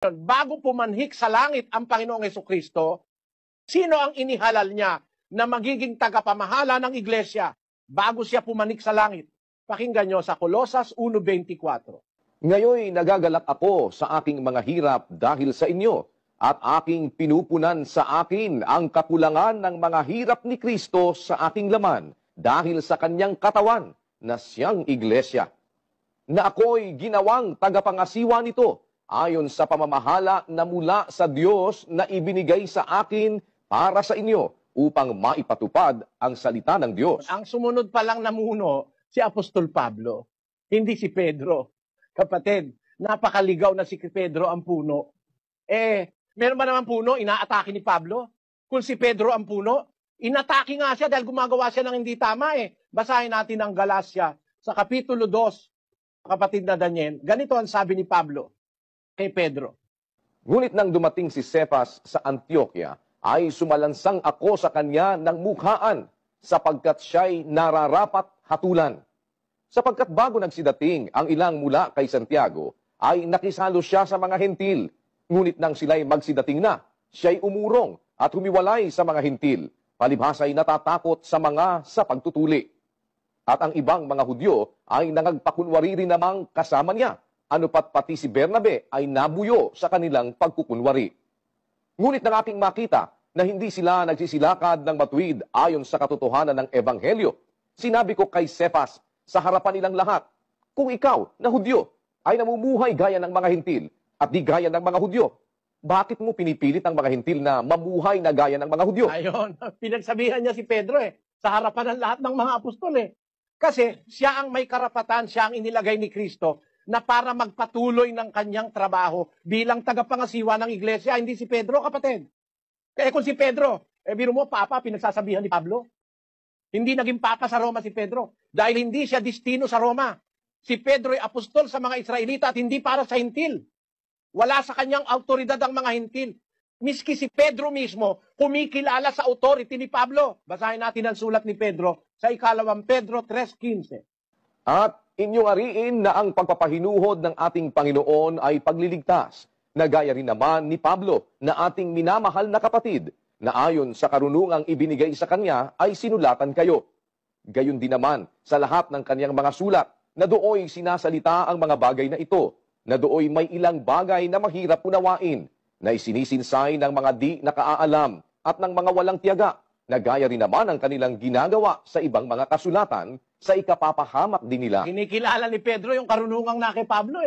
Bago pumanhik sa langit ang Panginoong Hesukristo, sino ang inihalal niya na magiging tagapamahala ng iglesia bago siya pumanik sa langit? Pakinggan nyo sa Colosas 1:24. Ngayoy nagagalak ako sa aking mga hirap dahil sa inyo, at aking pinupunan sa akin ang kakulangan ng mga hirap ni Kristo sa aking laman dahil sa kanyang katawan na siyang iglesia. Na ako'y ginawang tagapangasiwa nito ayon sa pamamahala na mula sa Diyos na ibinigay sa akin para sa inyo upang maipatupad ang salita ng Diyos. Ang sumunod pa lang na muno, si Apostol Pablo, hindi si Pedro. Kapatid, napakaligaw na si Pedro ang puno. Meron ba naman puno, inaatake ni Pablo? Kung si Pedro ang puno, inatake nga siya dahil gumagawa siya ng hindi tama Basahin natin ang Galacia sa Kapitulo 2, kapatid na Daniel. Ganito ang sabi ni Pablo kay Pedro. Ngunit nang dumating si Cephas sa Antioquia, ay sumalansang ako sa kanya ng mukhaan, sapagkat siya'y nararapat hatulan. Sapagkat bago nagsidating ang ilang mula kay Santiago, ay nakisalo siya sa mga hentil. Ngunit nang sila'y magsidating na, siya'y umurong at humiwalay sa mga hentil. Palibhasa'y natatakot sa mga sa pagtutuli. At ang ibang mga Hudyo ay nangagpakunwari rin namang kasama niya. Ano pat pati si Bernabe ay nabuyo sa kanilang pagkukunwari. Ngunit nang aking makita na hindi sila nagsisilakad ng matuwid ayon sa katotohanan ng Ebanghelyo, sinabi ko kay Cephas sa harapan nilang lahat, kung ikaw na Hudyo ay namumuhay gaya ng mga hentil at di gaya ng mga Hudyo, bakit mo pinipilit ang mga hentil na mamuhay na gaya ng mga Hudyo? Ayun, pinagsabihan niya si Pedro sa harapan ng lahat ng mga apostol Kasi siya ang may karapatan, siya ang inilagay ni Kristo na para magpatuloy ng kanyang trabaho bilang tagapangasiwa ng iglesia, hindi si Pedro, kapatid. Kaya kung si Pedro, biro mo, Papa, pinagsasabihan ni Pablo. Hindi naging Papa sa Roma si Pedro dahil hindi siya destino sa Roma. Si Pedro ay apostol sa mga Israelita at hindi para sa hintil. Wala sa kanyang autoridad ang mga hintil. Miski si Pedro mismo, kumikilala sa authority ni Pablo. Basahin natin ang sulat ni Pedro sa 2 Pedro 3:15. At inyong ariin na ang pagpapahinuhod ng ating Panginoon ay pagliligtas, na gaya rin naman ni Pablo na ating minamahal na kapatid, na ayon sa karunungang ibinigay sa kanya ay sinulatan kayo. Gayon din naman sa lahat ng kanyang mga sulat, na dooy sinasalita ang mga bagay na ito, na dooy may ilang bagay na mahirap unawain, na isinisinsay ng mga di nakaalam at ng mga walang tiyaga, na gaya rin naman ang kanilang ginagawa sa ibang mga kasulatan sa ikapapahamak din nila. Kinikilala ni Pedro yung karunungang na kay Pablo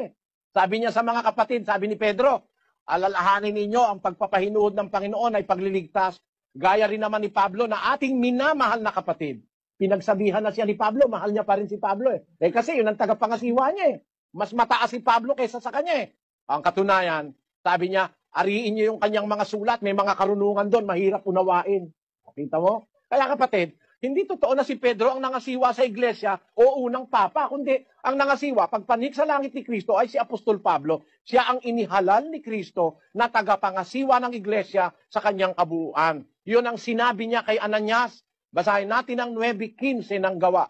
Sabi niya sa mga kapatid, sabi ni Pedro, alalahanin ninyo ang pagpapahinuod ng Panginoon ay pagliligtas. Gaya rin naman ni Pablo na ating minamahal na kapatid. Pinagsabihan na siya ni Pablo, mahal niya pa rin si Pablo kasi yun ang tagapangasiwa niya Mas mataas si Pablo kaysa sa kanya Ang katunayan, sabi niya, ariin niyo yung kanyang mga sulat, may mga karunungan doon, mahirap unawain. Kita mo? Kaya kapatid, hindi totoo na si Pedro ang nangasiwa sa iglesia o unang papa, kundi ang nangasiwa, pagpanik sa langit ni Kristo ay si Apostol Pablo. Siya ang inihalal ni Kristo na tagapangasiwa ng iglesia sa kanyang kabuuan. Yun ang sinabi niya kay Ananias. Basahin natin ang 9:15 ng Gawa.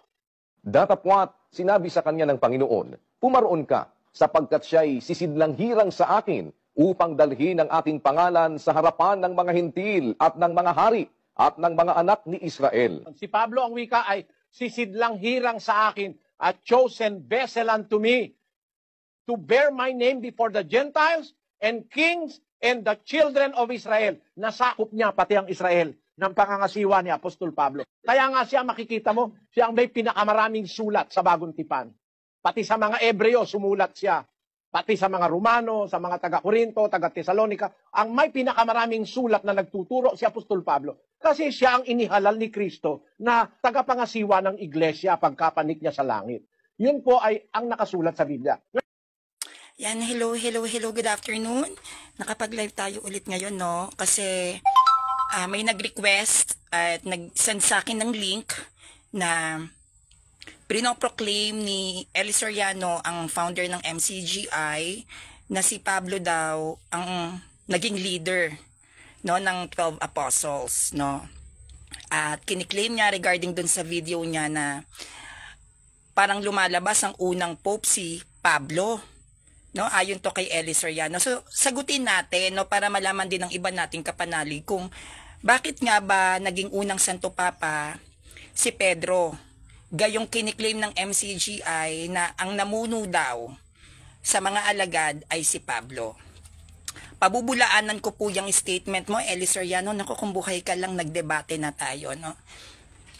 Datapwat, sinabi sa kanya ng Panginoon, pumaroon ka, sapagkat siya'y sisidlang hirang sa akin, upang dalhin ang aking pangalan sa harapan ng mga hintil at ng mga hari, at ng mga anak ni Israel. Si Pablo ang wika ay sisidlang hirang sa akin at chosen vessel unto me to bear my name before the Gentiles and kings and the children of Israel. Nasakop niya pati ang Israel ng pangangasiwa ni Apostol Pablo. Kaya nga siya, makikita mo, siya ang may pinakamaraming sulat sa Bagong Tipan. Pati sa mga Ebreo, sumulat siya. Pati sa mga Romano, sa mga taga-Corinto, taga-Tesalonica, ang may pinakamaraming sulat na nagtuturo si Apostol Pablo. Kasi siya ang inihalal ni Kristo na tagapangasiwa ng iglesia pagkapanik niya sa langit. Yun po ay ang nakasulat sa Biblia. Yan, hello, good afternoon. Nakapag-live tayo ulit ngayon, no? Kasi may nag-request at nag-send sa akin ng link na pinoproclaim ni Eli Soriano, ang founder ng MCGI, na si Pablo daw ang naging leader, no, ng 12 apostles, no. At kiniklaim niya regarding dun sa video niya na parang lumalabas ang unang pope si Pablo. no, ayon to kay Ellie Soriano. So sagutin natin, no, para malaman din ng iba nating kapanalig kung bakit nga ba naging unang Santo Papa si Pedro, gayong kiniklaim ng MCGI na ang namuno daw sa mga alagad ay si Pablo. Pabubulaanan ko po yung statement mo, Ellie Soriano. Naku, kung buhay ka lang, nagdebate na tayo, no?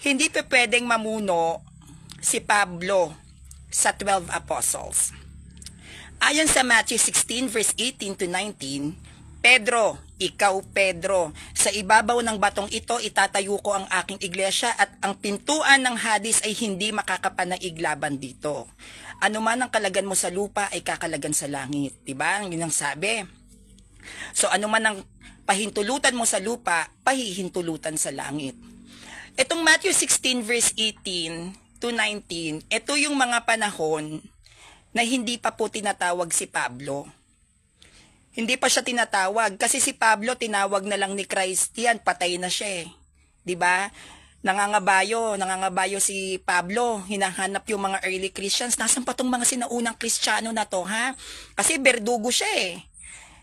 Hindi pa pwedeng mamuno si Pablo sa 12 apostles. Ayon sa Matthew 16 verse 18 to 19, Pedro, ikaw Pedro, sa ibabaw ng batong ito itatayo ko ang aking iglesia at ang pintuan ng Hades ay hindi makakapanaig laban dito. Ano man ang kalagan mo sa lupa ay kakalagan sa langit. Diba? Yun ang sabi. So ano man ang pahintulutan mo sa lupa, pahihintulutan sa langit. Itong Matthew 16 verse 18 to 19, ito yung mga panahon na hindi pa po tinatawag si Pablo. Hindi pa siya tinatawag kasi si Pablo tinawag na lang ni Christ yan, patay na siya eh. 'Di ba? Nangangabayo si Pablo, hinahanap yung mga early Christians. Nasaan pa tong mga sinaunang Kristiyano na to, ha? Kasi berdugo siya eh.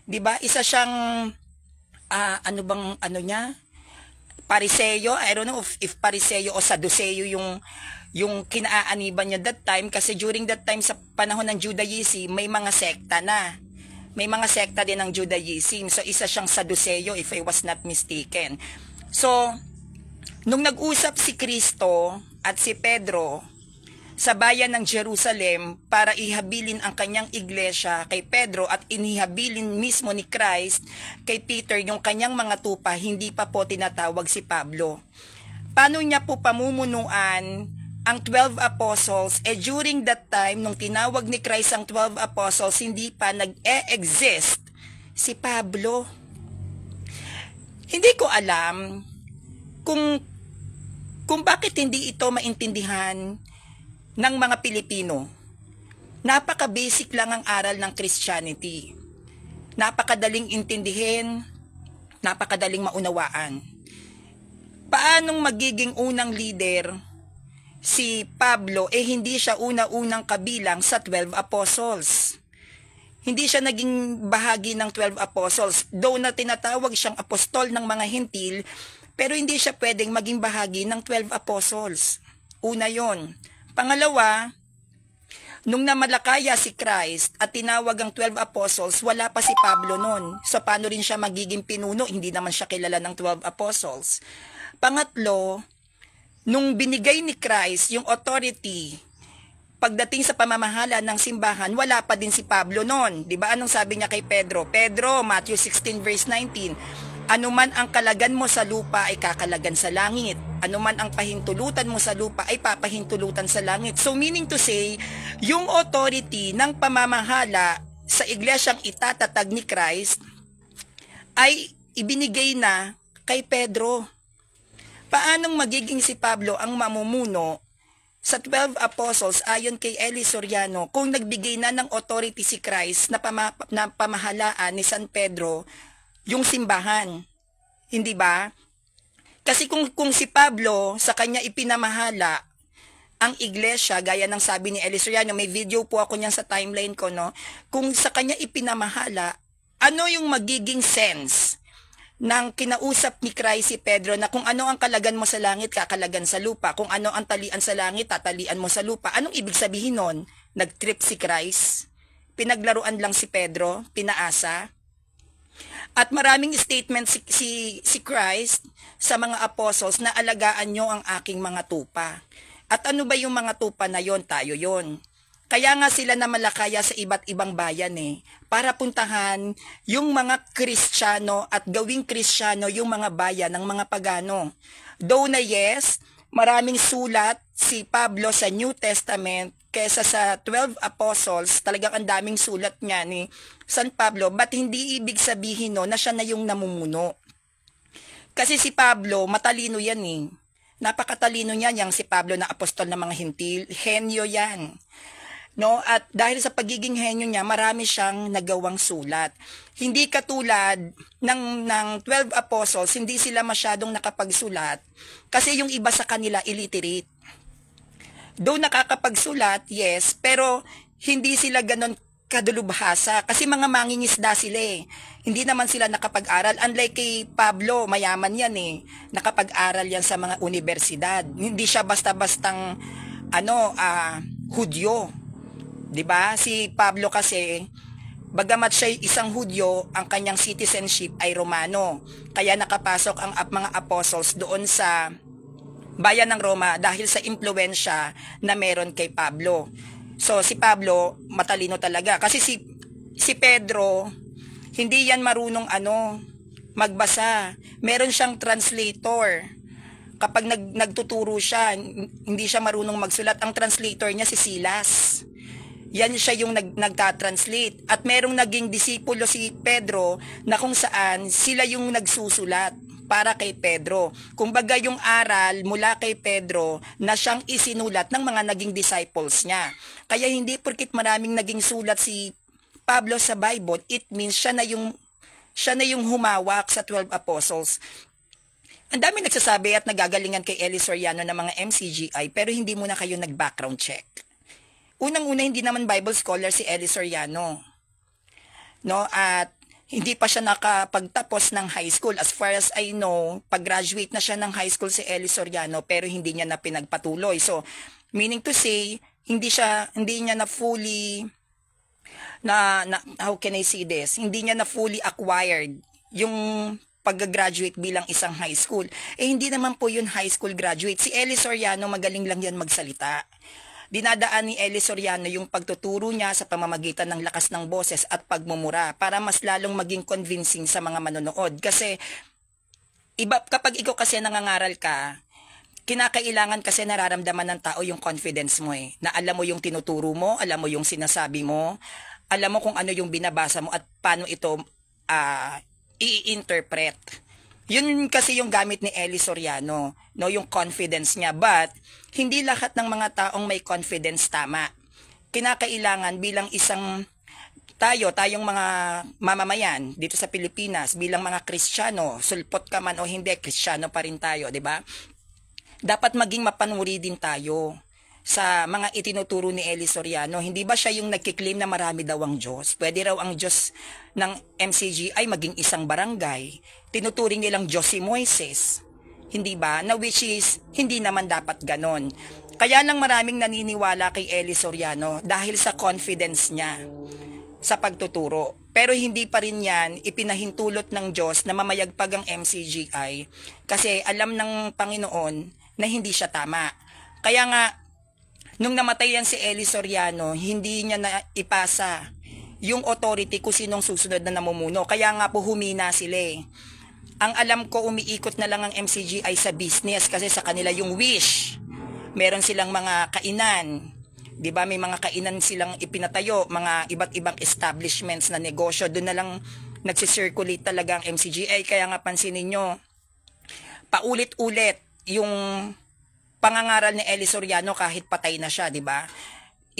'Di ba? Isa siyang Pariseo. I don't know if Pariseo o Saduseo yung kinaaniban niya that time, kasi during that time sa panahon ng Judaism may mga sekta na. May mga sekta din ng Judaism. So isa siyang Saduseo if I was not mistaken. So nung nag-usap si Kristo at si Pedro sa bayan ng Jerusalem para ihabilin ang kanyang iglesia kay Pedro at inihabilin mismo ni Christ kay Peter yung kanyang mga tupa, hindi pa po tinatawag si Pablo. Paano niya po pamumunuan ang 12 apostles? During that time, nung tinawag ni Christ ang 12 apostles, hindi pa nag-e-exist si Pablo. Hindi ko alam kung bakit hindi ito maintindihan ng mga Pilipino. Napaka-basic lang ang aral ng Christianity. Napakadaling intindihin, napakadaling maunawaan. Paanong magiging unang leader si Pablo, hindi siya una-unang kabilang sa 12 apostles. Hindi siya naging bahagi ng 12 apostles. Though na tinatawag siyang apostol ng mga Hentil, pero hindi siya pwedeng maging bahagi ng 12 apostles. Una yon. Pangalawa, nung namalakaya si Christ at tinawag ang 12 apostles, wala pa si Pablo noon. So paano rin siya magiging pinuno? Hindi naman siya kilala ng 12 apostles. Pangatlo, nung binigay ni Christ yung authority pagdating sa pamamahala ng simbahan, wala pa din si Pablo noon. Diba? Anong sabi niya kay Pedro? Pedro, Matthew 16 verse 19, ano man ang kalagan mo sa lupa ay kakalagan sa langit. Ano man ang pahintulutan mo sa lupa ay papahintulutan sa langit. So meaning to say, yung authority ng pamamahala sa iglesyang itatatag ni Christ ay ibinigay na kay Pedro. Paanong magiging si Pablo ang mamumuno sa 12 apostles ayon kay Ellie Soriano kung nagbigay na ng authority si Christ na pamahalaan ni San Pedro yung simbahan? Hindi ba? Kasi kung si Pablo sa kanya ipinamahala ang iglesia, gaya ng sabi ni Ellie Soriano, may video po ako niyan sa timeline ko, no? Kung sa kanya ipinamahala, ano yung magiging sense nang kinausap ni Christ si Pedro na kung ano ang kalagan mo sa langit, kakalagan sa lupa. Kung ano ang talian sa langit, tatalian mo sa lupa. Anong ibig sabihin nun? Nag-trip si Christ? Pinaglaruan lang si Pedro? Pinaasa? At maraming statement si Christ sa mga apostles na alagaan nyo ang aking mga tupa. At ano ba yung mga tupa na yon? Tayo yon. Kaya nga sila na malakaya sa iba't ibang bayan para puntahan yung mga Kristiyano at gawing Kristiyano yung mga bayan ng mga pagano. Though na yes, maraming sulat si Pablo sa New Testament kesa sa 12 apostles, talagang ang daming sulat niya ni San Pablo, but hindi ibig sabihin na siya na yung namumuno. Kasi si Pablo, matalino yan Napakatalino niya yang si Pablo na apostol ng mga Hentil, henyo yan. No, at dahil sa pagiging henyo niya, marami siyang nagawang sulat. Hindi katulad ng 12 apostles, hindi sila masyadong nakapagsulat kasi yung iba sa kanila illiterate. Though nakakapagsulat, yes, pero hindi sila ganon kadulubhasa kasi mga mangingisda sila eh. Hindi naman sila nakapag-aral. Unlike kay Pablo, mayaman yan eh. Nakapag-aral yan sa mga universidad. Hindi siya basta-bastang Hudyo. 'Di ba? Si Pablo kasi bagamat siya isang Hudyo, ang kanyang citizenship ay Romano. Kaya nakapasok ang mga apostles doon sa bayan ng Roma dahil sa impluwensya na meron kay Pablo. So si Pablo matalino talaga kasi si Pedro hindi yan marunong magbasa. Meron siyang translator. Kapag nagtuturo siya, hindi siya marunong magsulat. Ang translator niya si Silas. Yan siya yung nagka-translate. At merong naging disipulo si Pedro na kung saan sila yung nagsusulat para kay Pedro. Kumbaga yung aral mula kay Pedro na siyang isinulat ng mga naging disciples niya. Kaya hindi porkit maraming naging sulat si Pablo sa Bible, it means siya na yung humawak sa 12 apostles. Ang dami nagsasabi at nagagalingan kay Eli Soriano ng mga MCGI pero hindi muna kayo nag-background check. Unang-una, hindi naman Bible scholar si Eli Soriano. No? At hindi pa siya nakapagtapos ng high school. As far as I know, pag-graduate na siya ng high school si Eli Soriano pero hindi niya na pinagpatuloy. So, meaning to say, hindi niya na fully how can I say this? Hindi niya na fully acquired yung pag-graduate bilang isang high school. Hindi naman po yun high school graduate. Si Eli Soriano, magaling lang yan magsalita. Dinadaan ni Eli Soriano yung pagtuturo niya sa pamamagitan ng lakas ng boses at pagmumura para mas lalong maging convincing sa mga manonood. Kasi kapag ikaw kasi nangangaral ka, kinakailangan kasi nararamdaman ng tao yung confidence mo eh. Na alam mo yung tinuturo mo, alam mo yung sinasabi mo, alam mo kung ano yung binabasa mo at paano ito i-interpret. Yun kasi yung gamit ni Eli Soriano, no, yung confidence niya. But hindi lahat ng mga taong may confidence tama. Kinakailangan bilang tayong mga mamamayan dito sa Pilipinas, bilang mga Kristiyano, sulpot ka man o hindi, Kristiyano pa rin tayo, 'di ba? Dapat maging mapanuri din tayo sa mga itinuturo ni Eli Soriano. Hindi ba siya yung nagkiklaim na marami daw ang Diyos? Pwede raw ang Diyos ng MCGI maging isang barangay. Tinuturing nilang Diyos si Moises. Hindi ba? Na which is, hindi naman dapat ganon. Kaya lang maraming naniniwala kay Eli Soriano dahil sa confidence niya sa pagtuturo. Pero hindi pa rin yan ipinahintulot ng Diyos na mamayagpag ang MCGI kasi alam ng Panginoon na hindi siya tama. Kaya nga, nung namatay yan si Eli Soriano, hindi niya na ipasa yung authority kung sinong susunod na namumuno. Kaya nga po humina sila eh. Ang alam ko, umiikot na lang ang MCGI sa business kasi sa kanila yung wish. Meron silang mga kainan. 'Di ba? May mga kainan silang ipinatayo, mga iba't ibang establishments na negosyo. Doon na lang nagsisirculate talaga ang MCGI. Kaya nga pansinin nyo, paulit-ulit yung pangangaral ni Eli Soriano kahit patay na siya, 'di ba?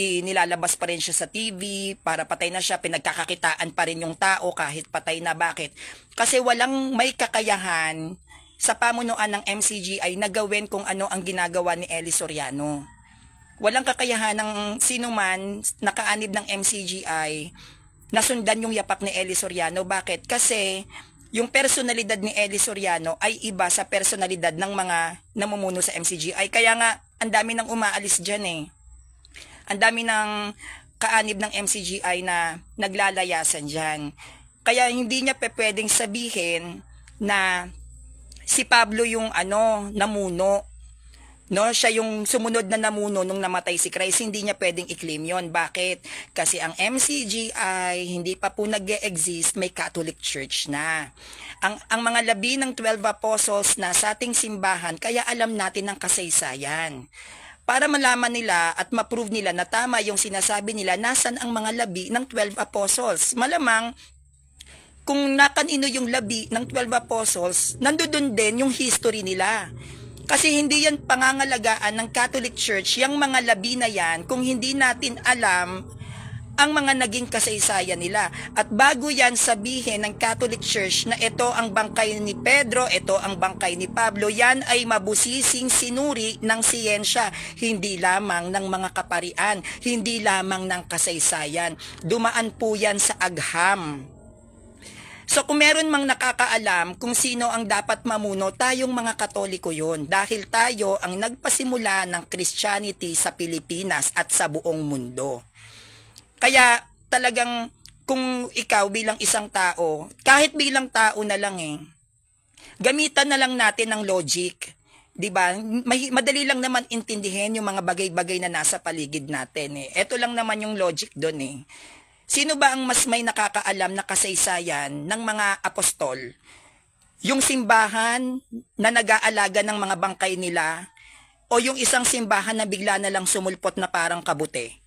Nilalabas pa rin siya sa TV, para patay na siya, pinagkakakitaan pa rin yung tao kahit patay na. Bakit? Kasi walang may kakayahan sa pamunuan ng MCGI na gawin kung ano ang ginagawa ni Eli Soriano. Walang kakayahan ng sino man nakaanib ng MCGI na sundan yung yapak ni Eli Soriano. Bakit? Kasi yung personalidad ni Eli Soriano ay iba sa personalidad ng mga namumuno sa MCGI. Kaya nga, ang dami nang umaalis dyan eh. Ang dami ng kaanib ng MCGI na naglalayasan dyan. Kaya hindi niya pwedeng sabihin na si Pablo yung namuno. No, siya yung sumunod na namuno nung namatay si Christ. Hindi niya pwedeng i-claim yon. Bakit? Kasi ang MCGI hindi pa po nag-e-exist, may Catholic Church na. Ang mga labi ng 12 apostles na sa ating simbahan, kaya alam natin ang kasaysayan. Para malaman nila at ma-prove nila na tama yung sinasabi nila, nasan ang mga labi ng 12 apostles. Malamang, kung nakanino yung labi ng 12 apostles, nandoon din yung history nila. Kasi hindi yan pangangalagaan ng Catholic Church, yung mga labi na yan, kung hindi natin alam ang mga naging kasaysayan nila. At bago yan sabihin ng Catholic Church na ito ang bangkay ni Pedro, ito ang bangkay ni Pablo, yan ay mabusising sinuri ng siyensya, hindi lamang ng mga kaparian, hindi lamang ng kasaysayan. Dumaan po yan sa agham. So kung meron mang nakakaalam kung sino ang dapat mamuno, tayong mga Katoliko yun. Dahil tayo ang nagpasimula ng Christianity sa Pilipinas at sa buong mundo. Kaya talagang kung ikaw bilang isang tao, kahit bilang tao na lang gamitan na lang natin ng logic. 'Di ba? Madali lang naman intindihin yung mga bagay-bagay na nasa paligid natin Ito lang naman yung logic doon Sino ba ang mas may nakakaalam na kasaysayan ng mga apostol? Yung simbahan na nag-aalaga ng mga bangkay nila o yung isang simbahan na bigla na lang sumulpot na parang kabute?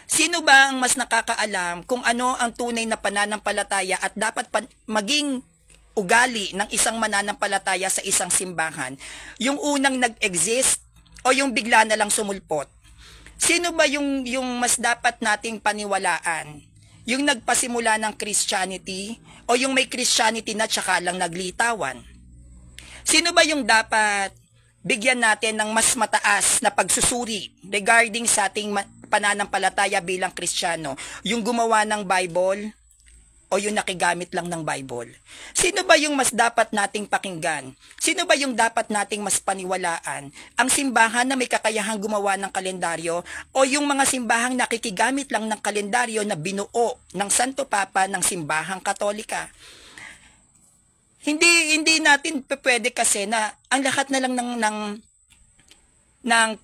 Sino ba ang mas nakakaalam kung ano ang tunay na pananampalataya at dapat maging ugali ng isang mananampalataya sa isang simbahan? Yung unang nag-exist o yung bigla na lang sumulpot? Sino ba yung mas dapat nating paniwalaan? Yung nagpasimula ng Christianity o yung may Christianity na tsaka lang naglitawan? Sino ba yung dapat bigyan natin ng mas mataas na pagsusuri regarding sa ating pananampalataya bilang Kristiyano? Yung gumawa ng Bible o yung nakigamit lang ng Bible? Sino ba yung mas dapat nating pakinggan? Sino ba yung dapat nating mas paniwalaan? Ang simbahan na may kakayahang gumawa ng kalendaryo o yung mga simbahang nakikigamit lang ng kalendaryo na binuo ng Santo Papa ng simbahang Katolika? Hindi natin pwede kasi na ang lahat na lang ng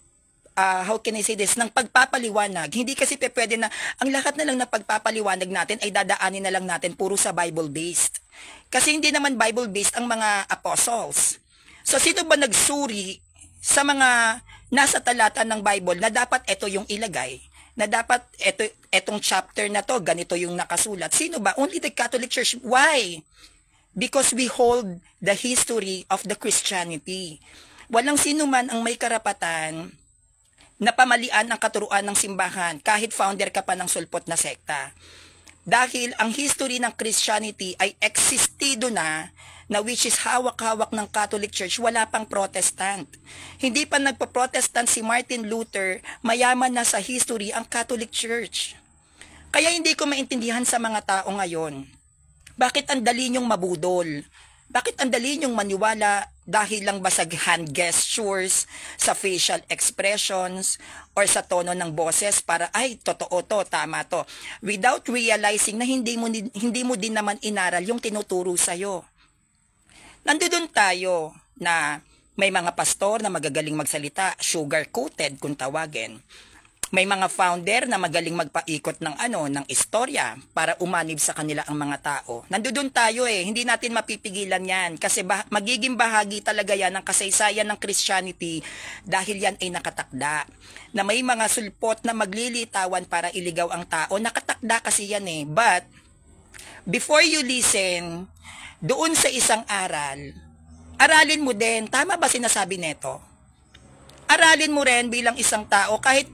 how can I say this, ng pagpapaliwanag. Hindi kasi pwede na ang lahat na lang na pagpapaliwanag natin ay dadaanin na lang natin puro sa Bible-based. Kasi hindi naman Bible-based ang mga apostles. So sino ba nagsuri sa mga nasa talata ng Bible na dapat ito yung ilagay? Na dapat etong chapter na to, ganito yung nakasulat? Sino ba? Only the Catholic Church. Why? Because we hold the history of the Christianity. Walang sino man ang may karapatan na pamalian ang katuruan ng simbahan kahit founder ka pa ng sulpot na sekta. Dahil ang history ng Christianity ay existido na which is hawak-hawak ng Catholic Church, wala pang Protestant. Hindi pa nagpo-Protestant si Martin Luther, mayaman na sa history ang Catholic Church. Kaya hindi ko maintindihan sa mga tao ngayon, bakit ang dali niyong mabudol? Bakit ang dali niyong maniwala dahil lang basag hand gestures, sa facial expressions, or sa tono ng boses para, ay, totoo to, tama to. Without realizing na hindi mo din naman inaral yung tinuturo sa'yo. Nandoon tayo na may mga pastor na magagaling magsalita, sugar-coated kung tawagin. May mga founder na magaling magpaikot ng istorya para umanib sa kanila ang mga tao. Nandoon tayo hindi natin mapipigilan yan kasi magiging bahagi talaga yan ng kasaysayan ng Christianity dahil yan ay nakatakda. Na may mga sulpot na maglilitawan para iligaw ang tao, nakatakda kasi yan But, before you listen, doon sa isang aral, aralin mo din, tama ba sinasabi neto? Aralin mo rin bilang isang tao, kahit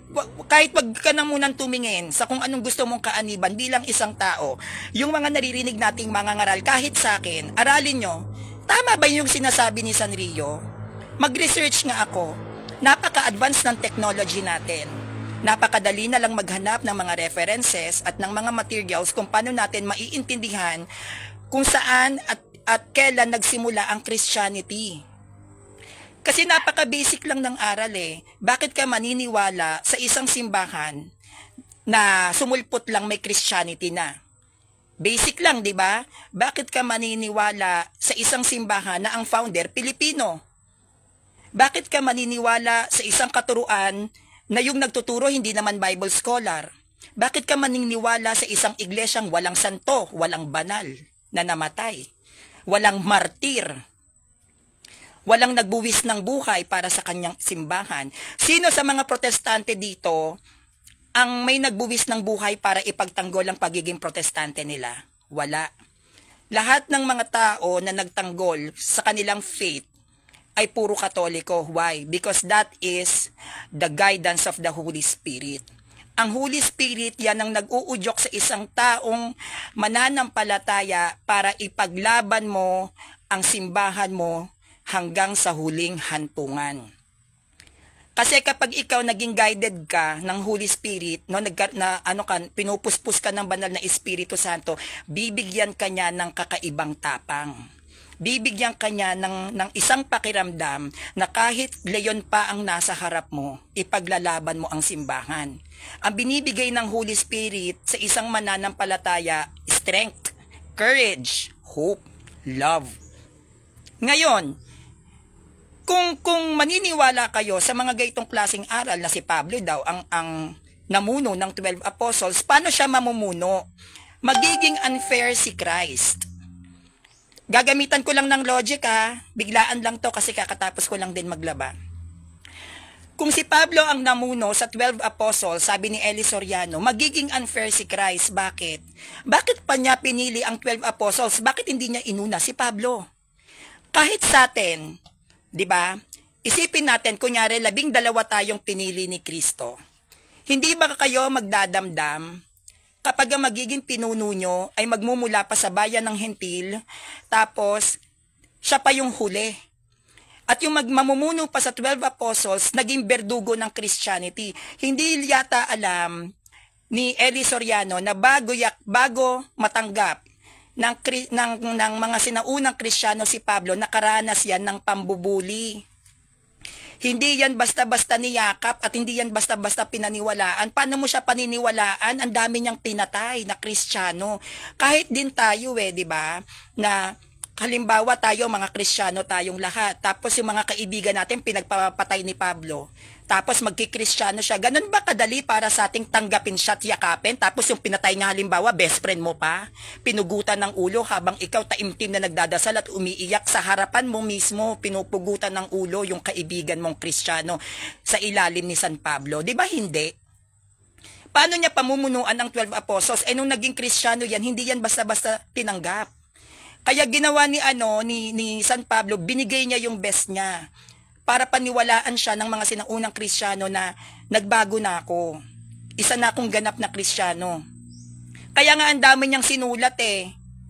wag ka na munang tumingin sa kung anong gusto mong kaaniban bilang isang tao. Yung mga naririnig nating mga ngaral, kahit sa akin, aralin nyo, tama ba yung sinasabi ni Sanrio? Mag-research nga ako. Napaka-advance ng technology natin. Napakadali na lang maghanap ng mga references at ng mga materials kung paano natin maiintindihan kung saan at kailan nagsimula ang Christianity. Kasi napaka-basic lang ng aral Bakit ka maniniwala sa isang simbahan na sumulpot lang may Christianity na? Basic lang, di ba? Bakit ka maniniwala sa isang simbahan na ang founder Pilipino? Bakit ka maniniwala sa isang katuruan na yung nagtuturo hindi naman Bible scholar? Bakit ka maniniwala sa isang iglesyang walang santo, walang banal na namatay? Walang martir? Walang nagbuwis ng buhay para sa kanyang simbahan. Sino sa mga protestante dito ang may nagbuwis ng buhay para ipagtanggol ang pagiging protestante nila? Wala. Lahat ng mga tao na nagtanggol sa kanilang faith ay puro Katoliko. Why? Because that is the guidance of the Holy Spirit. Ang Holy Spirit, yan ang nag-uudyok sa isang taong mananampalataya para ipaglaban mo ang simbahan mo hanggang sa huling hantungan. Kasi kapag ikaw naging guided ka ng Holy Spirit, no, pinupuspos ka ng banal na Espiritu Santo, bibigyan ka niya ng kakaibang tapang. Bibigyan ka niya ng isang pakiramdam na kahit leyon pa ang nasa harap mo, ipaglalaban mo ang simbahan. Ang binibigay ng Holy Spirit sa isang mananampalataya, strength, courage, hope, love. Ngayon, kung maniniwala kayo sa mga gaytong klaseng aral na si Pablo daw ang namuno ng 12 apostles, paano siya mamumuno? Magiging unfair si Christ. Gagamitan ko lang ng logic biglaan lang to kasi kakatapos ko lang din maglaba. Kung si Pablo ang namuno sa 12 apostles, sabi ni Eli Soriano, magiging unfair si Christ. Bakit? Bakit pa niya pinili ang 12 apostles? Bakit hindi niya inuna si Pablo? Kahit sa atin, di ba? Isipin natin, kunyari, 12 tayong pinili ni Kristo. Hindi ba kayo magdadamdam kapag ang magiging pinuno nyo ay magmumula pa sa bayan ng Hentil, tapos siya pa yung huli? At yung mamumuno pa sa 12 apostles, naging berdugo ng Christianity. Hindi yata alam ni Eli Soriano na bago matanggap ng mga sinaunang Kristiyano si Pablo, nakaranas yan ng pambubuli. Hindi yan basta-basta niyakap at hindi yan basta-basta pinaniwalaan. Paano mo siya paniniwalaan? Ang dami niyang pinatay na Kristiyano. Kahit din tayo di ba? Na halimbawa tayo, mga Kristiyano tayong lahat. Tapos yung mga kaibigan natin pinagpapatay ni Pablo. Tapos magkikristyano siya. Ganun ba kadali para sa ating tanggapin siya at yakapin? Tapos yung pinatay nga halimbawa, best friend mo pa, pinugutan ng ulo habang ikaw taimtim na nagdadasal at umiiyak sa harapan mo mismo, pinupugutan ng ulo yung kaibigan mong Kristiyano sa ilalim ni San Pablo. Di ba hindi? Paano niya pamumunuan ang 12 apostles? Nung naging Kristiyano yan, hindi yan basta-basta tinanggap. Kaya ginawa ni San Pablo, binigay niya yung best niya para paniwalaan siya ng mga sinaunang Kristiyano na nagbago na ako. Isa na akong ganap na Kristiyano. Kaya nga ang dami niyang sinulat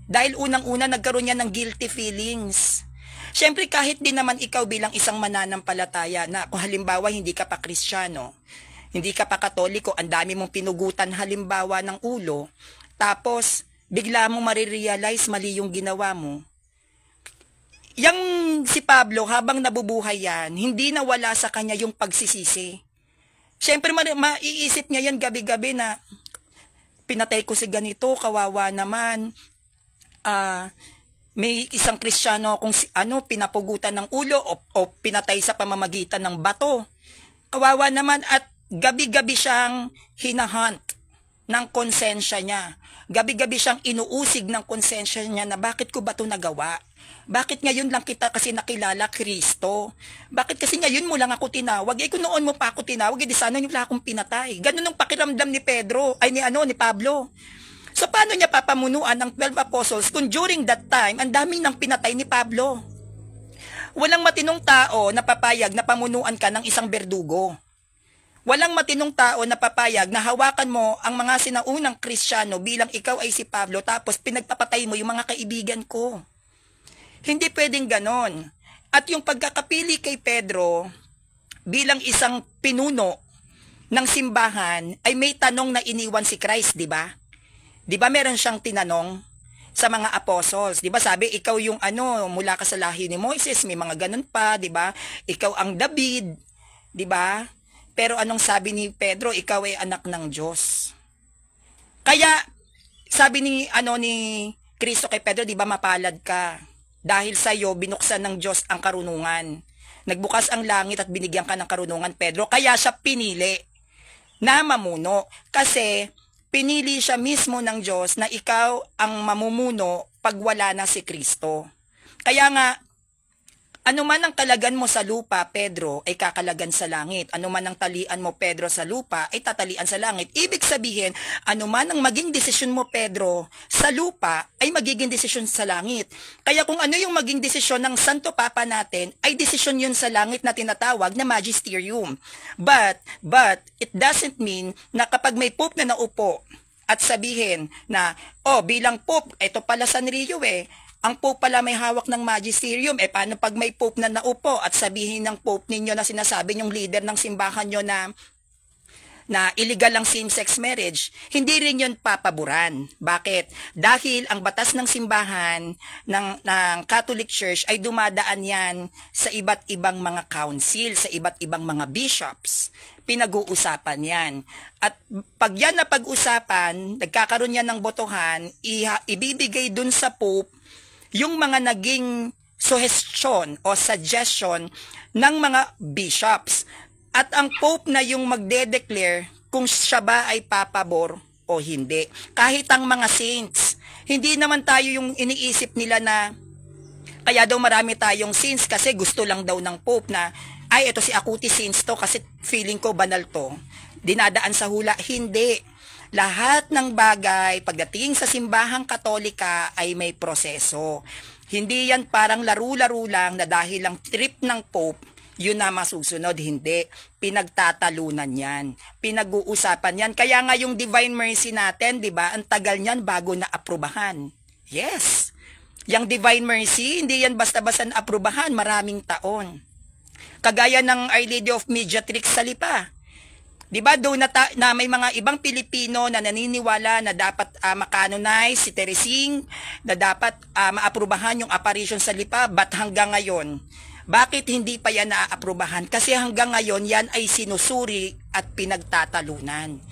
Dahil unang-una nagkaroon niya ng guilty feelings. Siyempre kahit din naman ikaw bilang isang mananampalataya na kung halimbawa hindi ka pa Kristiyano, hindi ka pa Katoliko, ang dami mong pinugutan halimbawa ng ulo, tapos bigla mo marirealize mali yung ginawa mo. Yang si Pablo, habang nabubuhay yan, hindi nawala sa kanya yung pagsisisi. Siyempre, maiisip niya yan gabi-gabi na pinatay ko si ganito, kawawa naman. May isang Kristiyano akong pinapugutan ng ulo o pinatay sa pamamagitan ng bato. Kawawa naman at gabi-gabi siyang hinahunt ng konsensya niya. Gabi-gabi siyang inuusig ng konsensya niya na bakit ko ba ito nagawa? Bakit ngayon lang kita kasi nakilala Kristo? Bakit kasi ngayon mo lang ako tinawag? Kung noon mo pa ako tinawag, di sana niyo lang akong pinatay. Ganun ang pakiramdam ni ni Pablo. So paano niya papamunuan ng 12 apostles kung during that time, ang daming nang pinatay ni Pablo? Walang matinong tao na papayag na pamunuan ka ng isang berdugo. Walang matinong tao na papayag na hawakan mo ang mga sinaunang Kristiyano bilang ikaw ay si Pablo tapos pinagpapatay mo yung mga kaibigan ko. Hindi pwedeng ganon. At yung pagkakapili kay Pedro bilang isang pinuno ng simbahan ay may tanong na iniwan si Christ, di ba? Di ba meron siyang tinanong sa mga apostles? Di ba sabi, ikaw yung mula ka sa lahi ni Moises, may mga ganon pa, di ba? Ikaw ang David, di ba? Pero anong sabi ni Pedro? Ikaw ay anak ng Diyos. Kaya sabi ni Kristo kay Pedro, di ba mapalad ka? Dahil sa iyo binuksan ng Diyos ang karunungan. Nagbukas ang langit at binigyan ka ng karunungan, Pedro. Kaya siya pinili na mamuno. Kasi pinili siya mismo ng Diyos na ikaw ang mamumuno pag wala na si Kristo. Kaya nga, Ano man ang kalagan mo sa lupa, Pedro, ay kakalagan sa langit. Ano man ang talian mo, Pedro, sa lupa, ay tatalian sa langit. Ibig sabihin, ano man ang maging desisyon mo, Pedro, sa lupa, ay magiging desisyon sa langit. Kaya kung ano yung maging desisyon ng Santo Papa natin, ay desisyon yun sa langit na tinatawag na magisterium. But, it doesn't mean na kapag may pope na naupo, at sabihin na, bilang pope, ito pala San Rio ang Pope pala may hawak ng magisterium, paano pag may Pope na naupo at sabihin ng Pope ninyo na sinasabi yung leader ng simbahan nyo na illegal ang same-sex marriage, hindi rin yun papaboran. Bakit? Dahil ang batas ng simbahan ng Catholic Church ay dumadaan yan sa iba't ibang mga council, sa iba't ibang mga bishops. Pinag-uusapan yan. At pag yan na pag-usapan, nagkakaroon yan ng botohan, ibibigay dun sa Pope yung mga naging suggestion o suggestion ng mga bishops. At ang Pope na yung magde-declare kung siya ba ay papabor o hindi. Kahit ang mga saints, hindi naman tayo yung iniisip nila na kaya daw marami tayong saints kasi gusto lang daw ng Pope na ay ito si Acutis saints to kasi feeling ko banal to. Dinadaan sa hula. Hindi. Lahat ng bagay pagdating sa simbahang Katolika ay may proseso. Hindi yan parang laro-laro lang na dahil lang trip ng Pope, yun na masusunod. Hindi. Pinagtatalunan yan. Pinag-uusapan yan. Kaya nga yung Divine Mercy natin, di ba, ang tagal niyan bago na aprubahan. Yes. Yung Divine Mercy, hindi yan basta-basta na aprubahan. Maraming taon. Kagaya ng Our Lady of Mediatrix sa Lipa. Diba doon na may mga ibang Pilipino na naniniwala na dapat makanonize si Teresing, na dapat maaprubahan yung apparition sa Lipa, but hanggang ngayon, bakit hindi pa yan naaaprubahan? Kasi hanggang ngayon yan ay sinusuri at pinagtatalunan.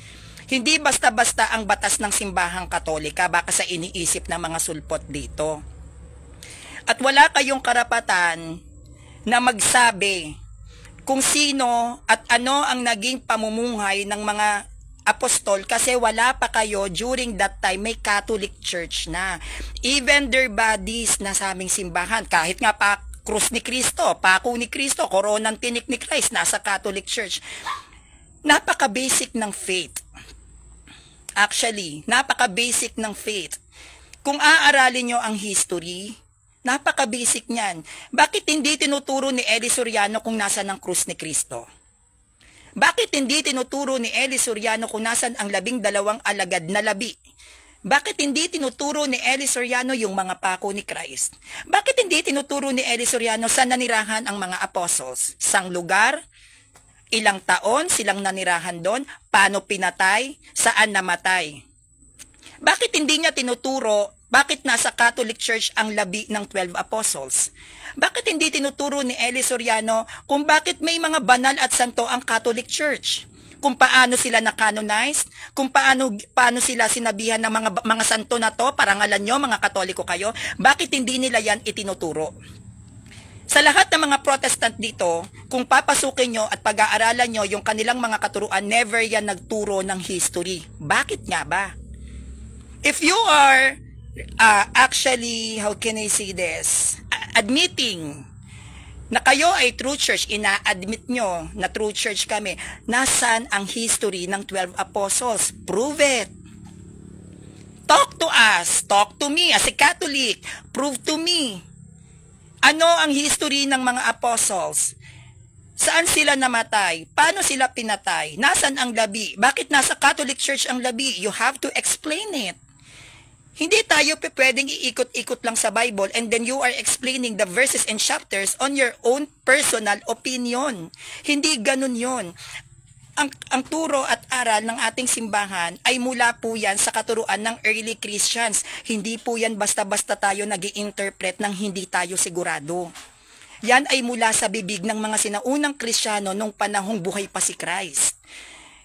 Hindi basta-basta ang batas ng simbahang Katolika, baka sa iniisip ng mga sulpot dito. At wala kayong karapatan na magsabi kung sino at ano ang naging pamumuhay ng mga apostol kasi wala pa kayo during that time may Catholic Church na. Even their bodies na sa aming simbahan, kahit nga pa krus ni Kristo, pako ni Kristo, koronang tinik ni Christ, nasa Catholic Church. Napaka-basic ng faith. Actually, napaka-basic ng faith. Kung aaralin nyo ang history, napaka-basic niyan. Bakit hindi tinuturo ni Eli Soriano kung nasan ang krus ni Kristo? Bakit hindi tinuturo ni Eli Soriano kung nasan ang 12 alagad na labi? Bakit hindi tinuturo ni Eli Soriano yung mga pako ni Christ? Bakit hindi tinuturo ni Eli Soriano saan nanirahan ang mga apostles? Sang lugar? Ilang taon silang nanirahan doon? Paano pinatay? Saan namatay? Bakit hindi niya tinuturo bakit nasa Catholic Church ang labi ng 12 apostles? Bakit hindi tinuturo ni Eli Soriano kung bakit may mga banal at santo ang Catholic Church? Kung paano sila na-canonized? Kung paano sila sinabihan ng mga santo na to, parangalan nyo, mga Katoliko kayo? Bakit hindi nila yan itinuturo? Sa lahat ng mga Protestant dito, kung papasukin nyo at pag-aaralan nyo yung kanilang mga katuruan, never yan nagturo ng history. Bakit nga ba? If you are actually, how can I say this? Admitting na kayo ay true church, ina-admit nyo na true church kami, nasaan ang history ng 12 apostles? Prove it. Talk to us. Talk to me as a Catholic. Prove to me. Ano ang history ng mga apostles? Saan sila namatay? Paano sila pinatay? Nasaan ang labi? Bakit nasa Catholic Church ang labi? You have to explain it. Hindi tayo pwedeng iikot-ikot lang sa Bible and then you are explaining the verses and chapters on your own personal opinion. Hindi ganun yon. Ang turo at aral ng ating simbahan ay mula po yan sa katuruan ng early Christians. Hindi po yan basta-basta tayo nag-i-interpret ng hindi tayo sigurado. Yan ay mula sa bibig ng mga sinaunang Kristiyano nung panahong buhay pa si Christ.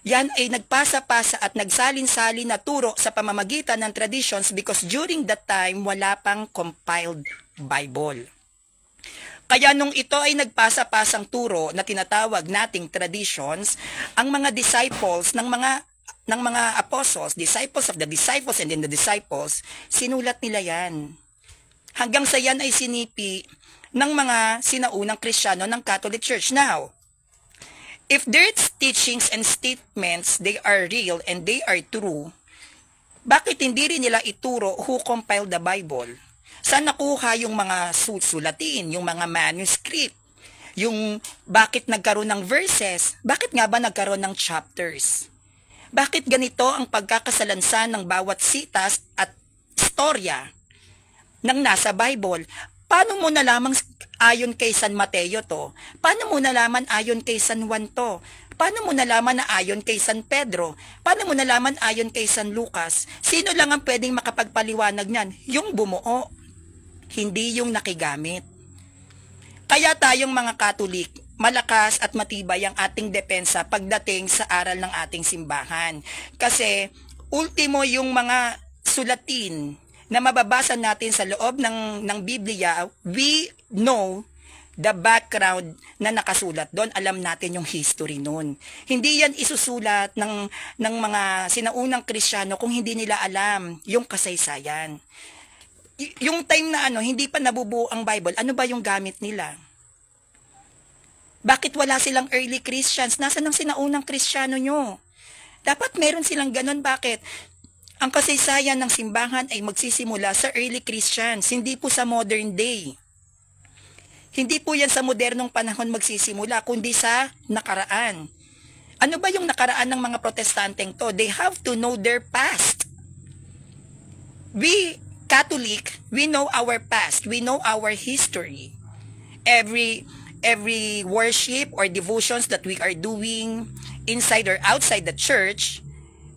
Yan ay nagpasa-pasa at nagsalin-salin na turo sa pamamagitan ng traditions because during that time, wala pang compiled Bible. Kaya nung ito ay nagpasa-pasang turo na tinatawag nating traditions, ang mga disciples ng mga apostles, disciples of the disciples and then the disciples, sinulat nila yan. Hanggang sa yan ay sinipi ng mga sinaunang Kristiyano ng Catholic Church. Now, if their teachings and statements, they are real and they are true, bakit hindi rin nila ituro who compiled the Bible? Saan nakuha yung mga sulatin, yung mga manuscript? Yung bakit nagkaroon ng verses? Bakit nga ba nagkaroon ng chapters? Bakit ganito ang pagkakasalansan ng bawat sitas at istorya ng nasa Bible? Paano mo nalaman ayon kay San Mateo to? Paano mo nalaman ayon kay San Juan to? Paano mo nalaman na ayon kay San Pedro? Paano mo nalaman ayon kay San Lucas? Sino lang ang pwedeng makapagpaliwanag niyan? Yung bumuo, hindi yung nakigamit. Kaya tayong mga Katolik, malakas at matibay ang ating depensa pagdating sa aral ng ating simbahan. Kasi ultimo yung mga sulatin na mababasa natin sa loob ng Biblia, we know the background na nakasulat doon. Alam natin yung history noon. Hindi yan isusulat ng mga sinaunang Kristiyano kung hindi nila alam yung kasaysayan. Yung time na hindi pa nabubuo ang Bible, ano ba yung gamit nila? Bakit wala silang early Christians? Nasaan ang sinaunang Kristiyano nyo? Dapat meron silang ganun. Bakit? Ang kasaysayan ng simbahan ay magsisimula sa early Christians, hindi po sa modern day. Hindi po yan sa modernong panahon magsisimula, kundi sa nakaraan. Ano ba yung nakaraan ng mga protestanteng to? They have to know their past. We, Catholic, we know our past. We know our history. Every worship or devotions that we are doing inside or outside the church,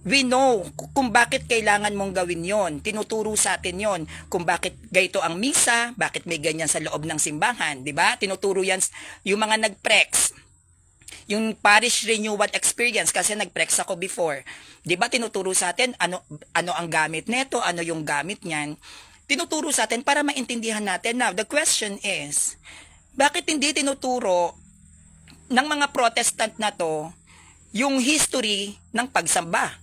we know kung bakit kailangan mong gawin yon. Tinuturo sa atin yon. Kung bakit ganito ang misa, bakit may ganyan sa loob ng simbahan, di ba? Tinuturo yan yung mga nag-prex. Yung parish renewal experience, kasi nag-prex ako before. Di ba tinuturo sa atin ano ang gamit neto, ano yung gamit niyan. Tinuturo sa atin para maintindihan natin. Now, the question is, bakit hindi tinuturo ng mga Protestant na to yung history ng pagsamba?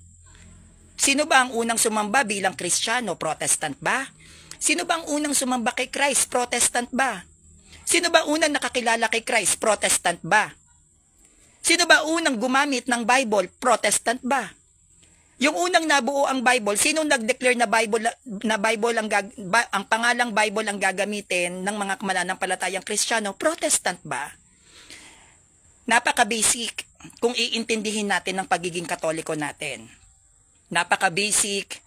Sino ba ang unang sumamba bilang Kristiyano? Protestant ba? Sino ba ang unang sumamba kay Christ? Protestant ba? Sino ba unang nakakilala kay Christ? Protestant ba? Sino ba unang gumamit ng Bible? Protestant ba? Yung unang nabuo ang Bible, sino nag-declare na Bible ang pangalang Bible ang gagamitin ng mga mananampalatayang Kristiyano? Protestant ba? Napaka-basic kung iintindihin natin ang pagiging Katoliko natin. Napaka-basic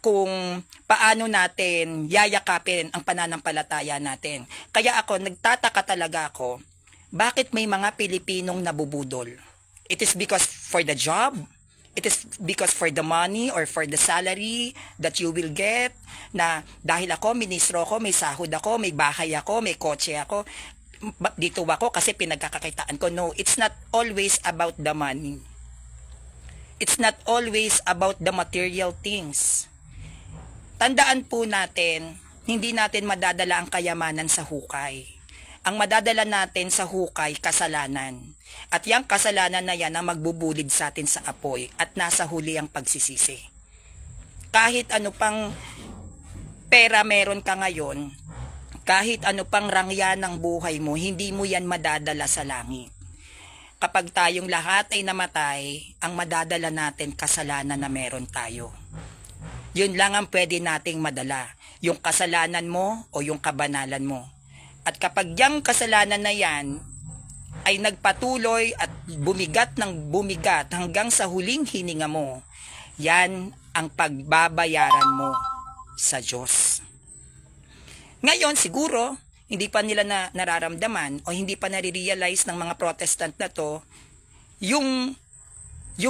kung paano natin yayakapin ang pananampalataya natin. Kaya nagtataka talaga ako, bakit may mga Pilipinong nabubudol? It is because for the job, it is because for the money or for the salary that you will get, na dahil ako, ministro ako, may sahod ako, may bahay ako, may kotse ako, dito ako kasi pinagkakakitaan ko. No, it's not always about the money. It's not always about the material things. Tandaan po natin, hindi natin madadala ang kayamanan sa hukay. Ang madadala natin sa hukay, kasalanan. At yung kasalanan na yan ang magbubulid sa atin sa apoy at nasa huli ang pagsisisi. Kahit ano pang pera meron ka ngayon, kahit ano pang rangya ng buhay mo, hindi mo yan madadala sa langit. Kapag tayong lahat ay namatay, ang madadala natin kasalanan na meron tayo. Yun lang ang pwede nating madala, yung kasalanan mo o yung kabanalan mo. At kapag yung kasalanan na yan ay nagpatuloy at bumigat ng bumigat hanggang sa huling hininga mo, yan ang pagbabayaran mo sa Diyos. Ngayon, siguro, hindi pa nila nararamdaman o hindi pa nare-realize ng mga Protestant na to yung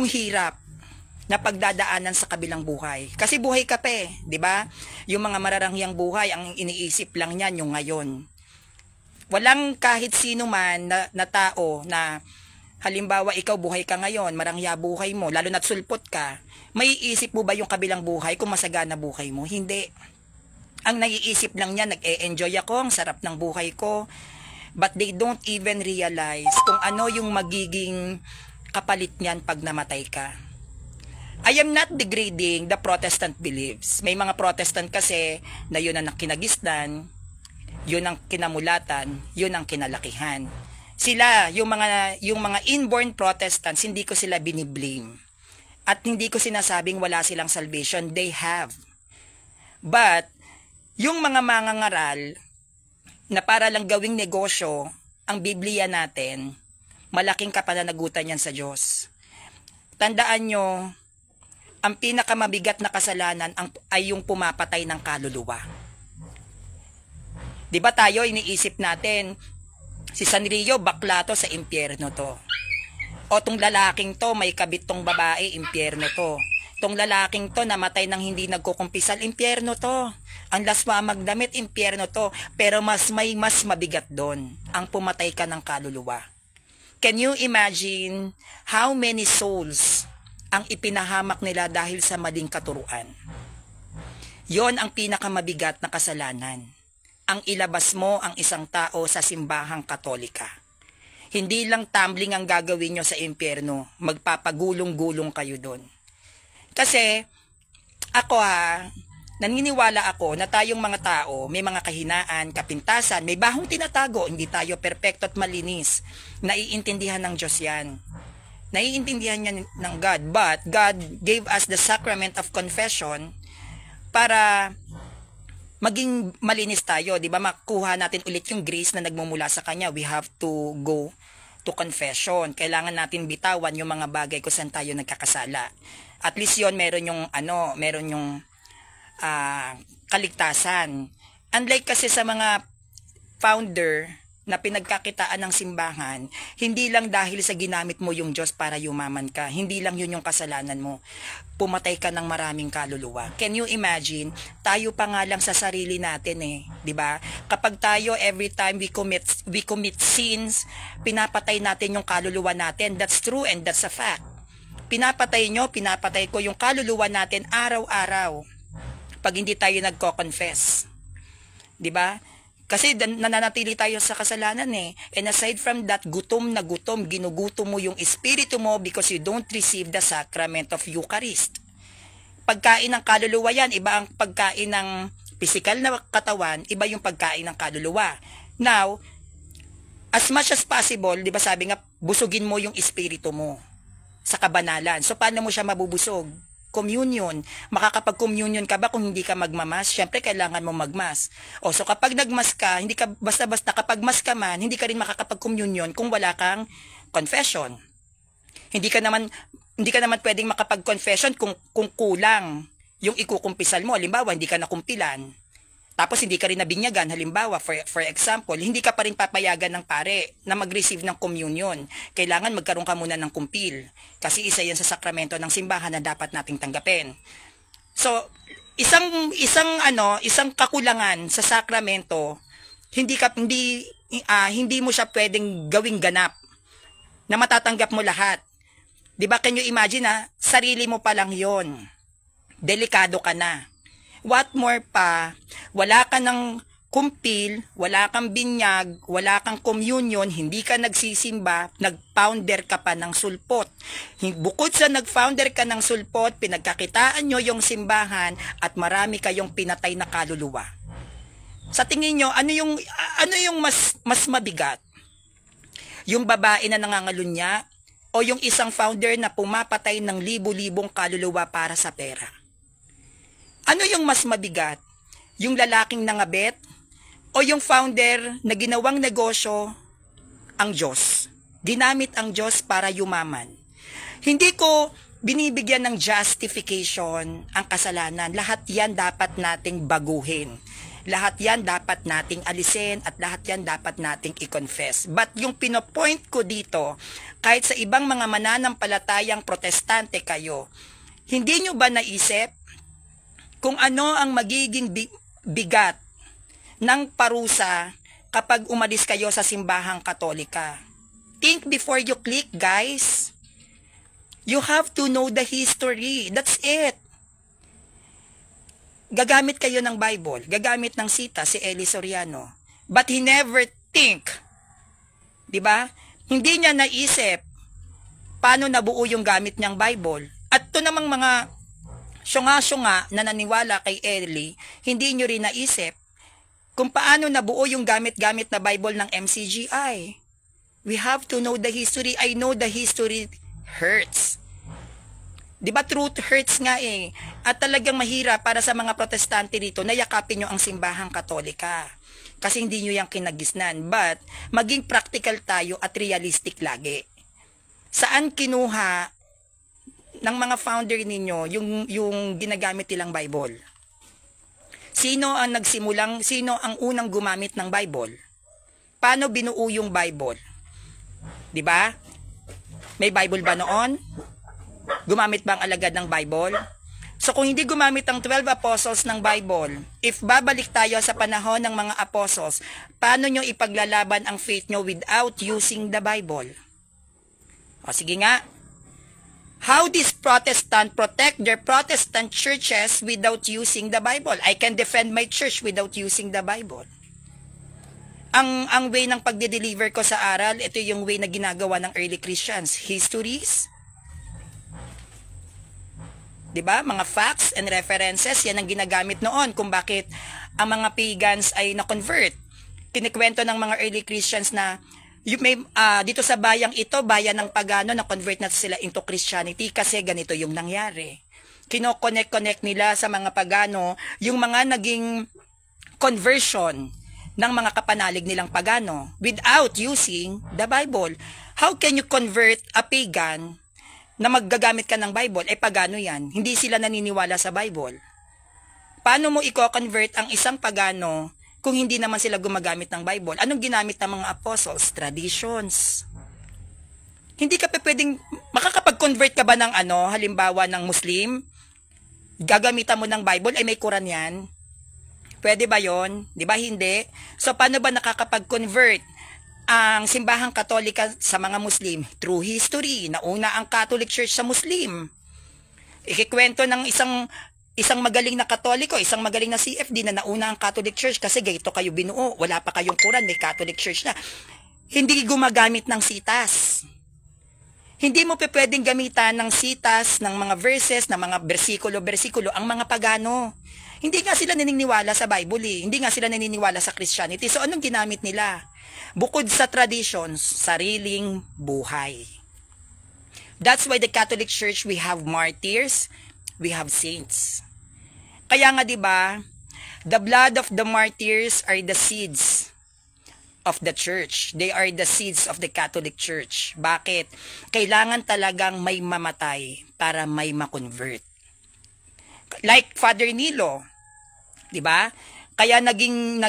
hirap na pagdadaanan sa kabilang buhay. Kasi buhay ka pa di ba? Yung mga mararangyang buhay, ang iniisip lang niyan yung ngayon. Walang kahit sino man na tao na halimbawa ikaw buhay ka ngayon, marangya buhay mo, lalo na't sulpot ka, may isip mo ba yung kabilang buhay kung masagana buhay mo? Hindi. Ang naiisip lang niya, nag-e-enjoy ako, ang sarap ng buhay ko. But they don't even realize kung ano yung magiging kapalit niyan pag namatay ka. I am not degrading the Protestant beliefs. May mga Protestant kasi na yun ang kinagisnan. yun ang kinamulatan, yun ang kinalakihan. Sila, yung mga inborn Protestants, hindi ko sila biniblame. At hindi ko sinasabing wala silang salvation, they have. But, yung mga mangangaral na para lang gawing negosyo, ang Biblia natin, malaking kapananagutan yan sa Diyos. Tandaan nyo, ang pinakamabigat na kasalanan ay yung pumapatay ng kaluluwa. Di ba tayo iniisip natin, si Sanrio bakla to, sa impyerno to. O tong lalaking to, may kabit tong babae, impyerno to. Tong lalaking to, namatay nang hindi nagkukumpisal, impyerno to. Ang laswa magdamit, impyerno to. Pero mas mabigat doon, ang pumatay ka ng kaluluwa. Can you imagine how many souls ang ipinahamak nila dahil sa maling katuruan? Yon ang pinakamabigat na kasalanan. Ang ilabas mo ang isang tao sa simbahang Katolika. Hindi lang tumbling ang gagawin nyo sa impyerno, magpapagulong-gulong kayo doon. Kasi, ako naniniwala ako na tayong mga tao, may mga kahinaan, kapintasan, may bahong tinatago, hindi tayo perpekto at malinis. Naiintindihan ng Diyos yan. Naiintindihan niya ng God, but God gave us the sacrament of confession para maging malinis tayo, di ba? Makuha natin ulit yung grace na nagmumula sa Kanya. We have to go to confession. Kailangan natin bitawan yung mga bagay kung saan tayo nagkakasala. At least yon meron yung kaligtasan. Unlike kasi sa mga founder na pinagkakitaan ng simbahan, hindi lang dahil sa ginamit mo yung Diyos para yumaman ka, hindi lang yun yung kasalanan mo, pumatay ka ng maraming kaluluwa. Can you imagine? Tayo pa nga lang sa sarili natin di ba? Kapag tayo every time we commit sins, pinapatay natin yung kaluluwa natin. That's true and that's a fact. Pinapatay ko yung kaluluwa natin araw-araw pag hindi tayo nagko-confess. Di ba? Kasi nananatili tayo sa kasalanan And aside from that, gutom na gutom, ginugutom mo yung espiritu mo because you don't receive the sacrament of Eucharist. Pagkain ng kaluluwa yan, iba ang pagkain ng physical na katawan, iba yung pagkain ng kaluluwa. Now, as much as possible, di ba sabi nga, busugin mo yung espiritu mo sa kabanalan. So, paano mo siya mabubusog? Communion. Makakapag-communion ka ba kung hindi ka magmamas? Siyempre, kailangan mo magmas. So kapag nagmas ka, hindi ka basta-basta, kapag mas ka man, hindi ka rin makakapag-communion kung wala kang confession. Hindi ka naman pwedeng makapag-confession kung kulang yung ikukumpisal mo. Halimbawa, hindi ka nakumpilan. Tapos hindi ka rin nabinyagan. Halimbawa, for example, hindi ka pa rin papayagan ng pare na mag-receive ng communion. Kailangan magkaroon ka muna ng kumpil. Kasi isa yan sa sakramento ng simbahan na dapat nating tanggapin. So, isang kakulangan sa sakramento, hindi mo siya pwedeng gawing ganap na matatanggap mo lahat. 'Di ba? Can you imagine sarili mo pa lang 'yon. Delikado ka na. What more pa, wala ka ng kumpil, wala kang binyag, wala kang communion, hindi ka nagsisimba, nag-founder ka pa ng sulpot. Bukod sa nag-founder ka ng sulpot, pinagkakitaan nyo yung simbahan at marami kayong pinatay na kaluluwa. Sa tingin nyo, ano yung mas mabigat? Yung babae na nangangalunya o yung isang founder na pumapatay ng libo-libong kaluluwa para sa pera? Ano yung mas mabigat? Yung lalaking nangabet o yung founder na ginawang negosyo ang Diyos? Ginamit ang Diyos para yumaman. Hindi ko binibigyan ng justification ang kasalanan. Lahat yan dapat nating baguhin. Lahat yan dapat nating alisin at lahat yan dapat nating i-confess. But yung pinopoint ko dito, kahit sa ibang mga mananampalatayang protestante kayo, hindi nyo ba naisip kung ano ang magiging bigat ng parusa kapag umalis kayo sa simbahang Katolika? Think before you click, guys. You have to know the history. That's it. Gagamit kayo ng Bible. Gagamit ng Sita, si Eli Soriano. But he never think. Diba? Hindi niya naisip paano nabuo yung gamit niyang Bible. At ito namang mga syunga-syunga na naniwala kay Eli, hindi nyo rin naisip kung paano nabuo yung gamit-gamit na Bible ng MCGI. We have to know the history. I know the history hurts. Diba truth hurts nga eh. At talagang mahirap para sa mga protestante dito na yakapin nyo ang simbahang katolika. Kasi hindi nyo yung kinagisnan. But, maging practical tayo at realistic lagi. Saan kinuha ng mga founder ninyo yung ginagamit nilang Bible? Sino ang unang gumamit ng Bible? Paano binuo yung Bible? 'Di ba? May Bible ba noon? Gumamit ba ang alagad ng Bible? So kung hindi gumamit ang 12 apostles ng Bible, if babalik tayo sa panahon ng mga apostles, paano nyo ipaglalaban ang faith nyo without using the Bible? O sige nga. How does Protestant protect their Protestant churches without using the Bible? I can defend my church without using the Bible. Ang way ng pagde-deliver ko sa aral, ito yung way na ginagawa ng early Christians. Histories, 'di ba? Mga facts and references, yan ang ginagamit noon kung bakit ang mga pagans ay na-convert. Kinikwento ng mga early Christians na dito sa bayang ito, bayan ng pagano, na-convert na sila into Christianity kasi ganito yung nangyari. Kino-connect nila sa mga pagano yung mga naging conversion ng mga kapanalig nilang pagano without using the Bible. How can you convert a pagan na maggagamit ka ng Bible? Pagano yan. Hindi sila naniniwala sa Bible. Paano mo i-convert ang isang pagano kung hindi naman sila gumagamit ng Bible? Anong ginamit ng mga apostles? Traditions. Hindi ka pwedeng, makakapag-convert ka ba ng halimbawa ng Muslim? Gagamitan mo ng Bible, may Quran yan. Pwede ba yon? Di ba hindi? So paano ba nakakapag-convert ang simbahang katolika sa mga Muslim? Through history. Nauna ang Catholic Church sa Muslim. Ikikwento ng isang magaling na Katoliko, isang magaling na CFD na nauna ang Catholic Church kasi ganito kayo binuo. Wala pa kayong Quran, may Catholic Church na. Hindi gumagamit ng sitas. Hindi mo pwedeng gamitan ng sitas, ng mga verses, ng mga bersikulo ang mga pagano. Hindi nga sila naniniwala sa Bible eh. Hindi nga sila naniniwala sa Christianity. So anong ginamit nila? Bukod sa traditions, sariling buhay. That's why the Catholic Church, we have martyrs, we have saints. Kaya nga 'di ba, the blood of the martyrs are the seeds of the church. They are the seeds of the Catholic Church. Bakit? Kailangan talagang may mamatay para may ma-convert. Like Father Nilo, 'di ba? Kaya naging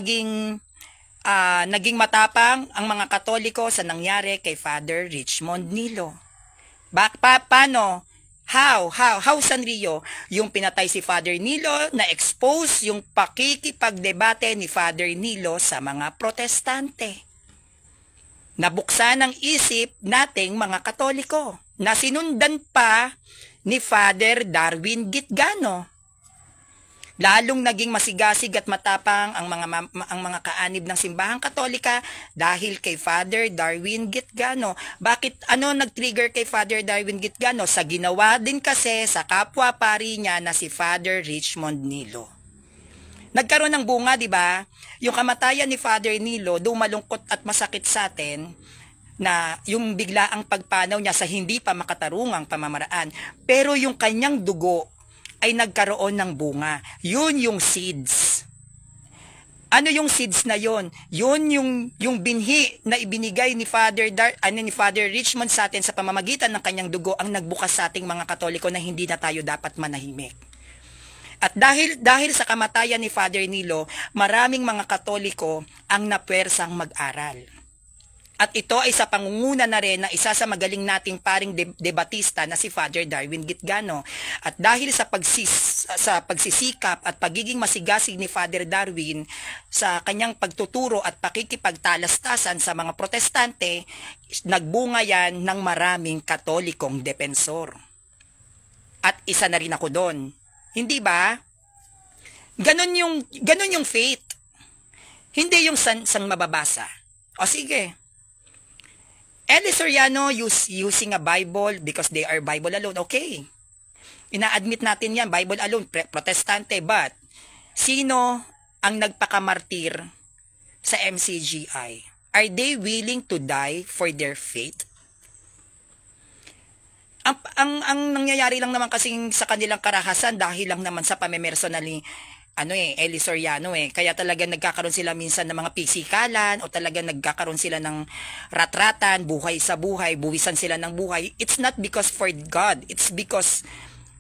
matapang ang mga Katoliko sa nangyari kay Father Richmond Nilo. Paano? How Sanrio? Yung pinatay si Father Nilo, na-expose yung pakikipagdebate ni Father Nilo sa mga protestante. Nabuksan ang isip nating mga Katoliko, na sinundan pa ni Father Darwin Gitgano. Lalong naging masigasig at matapang ang mga kaanib ng simbahang Katolika dahil kay Father Darwin Gitgano. Bakit nag-trigger kay Father Darwin Gitgano? Sa ginawa din kasi sa kapwa pari niya na si Father Richmond Nilo. Nagkaroon ng bunga, di ba? Yung kamatayan ni Father Nilo, do malungkot at masakit sa atin, na yung biglaang pagpanaw niya sa hindi pa makatarungang pamamaraan. Pero yung kanyang dugo ay nagkaroon ng bunga. Yun yung seeds. Ano yung seeds na yun? Yun yung binhi na ibinigay ni Father Richmond sa atin sa pamamagitan ng kanyang dugo ang nagbukas sa ating mga Katoliko na hindi na tayo dapat manahimik. At dahil sa kamatayan ni Father Nilo, maraming mga Katoliko ang napwersang mag-aral. At ito ay sa pangunguna na rin na isa sa magaling nating paring debatista na si Father Darwin Gitgano. At dahil sa pagsisikap at pagiging masigasig ni Father Darwin sa kanyang pagtuturo at pakikipagtalastasan sa mga protestante, nagbunga yan ng maraming Katolikong depensor. At isa na rin ako doon. Hindi ba? Ganon yung faith. Hindi yung sang mababasa. O sige. Eli Soriano using a Bible because they are Bible alone. Okay. Ina-admit natin yan, Bible alone, protestante. But, sino ang nagpakamartir sa MCGI? Are they willing to die for their faith? Ang nangyayari lang naman kasing sa kanilang karahasan dahil lang naman sa pamemerson ni Eli Soriano Kaya talaga nagkakaroon sila minsan ng mga pisikalan o talaga nagkakaroon sila ng ratratan, buhay sa buhay, buwisan sila ng buhay. It's not because for God. It's because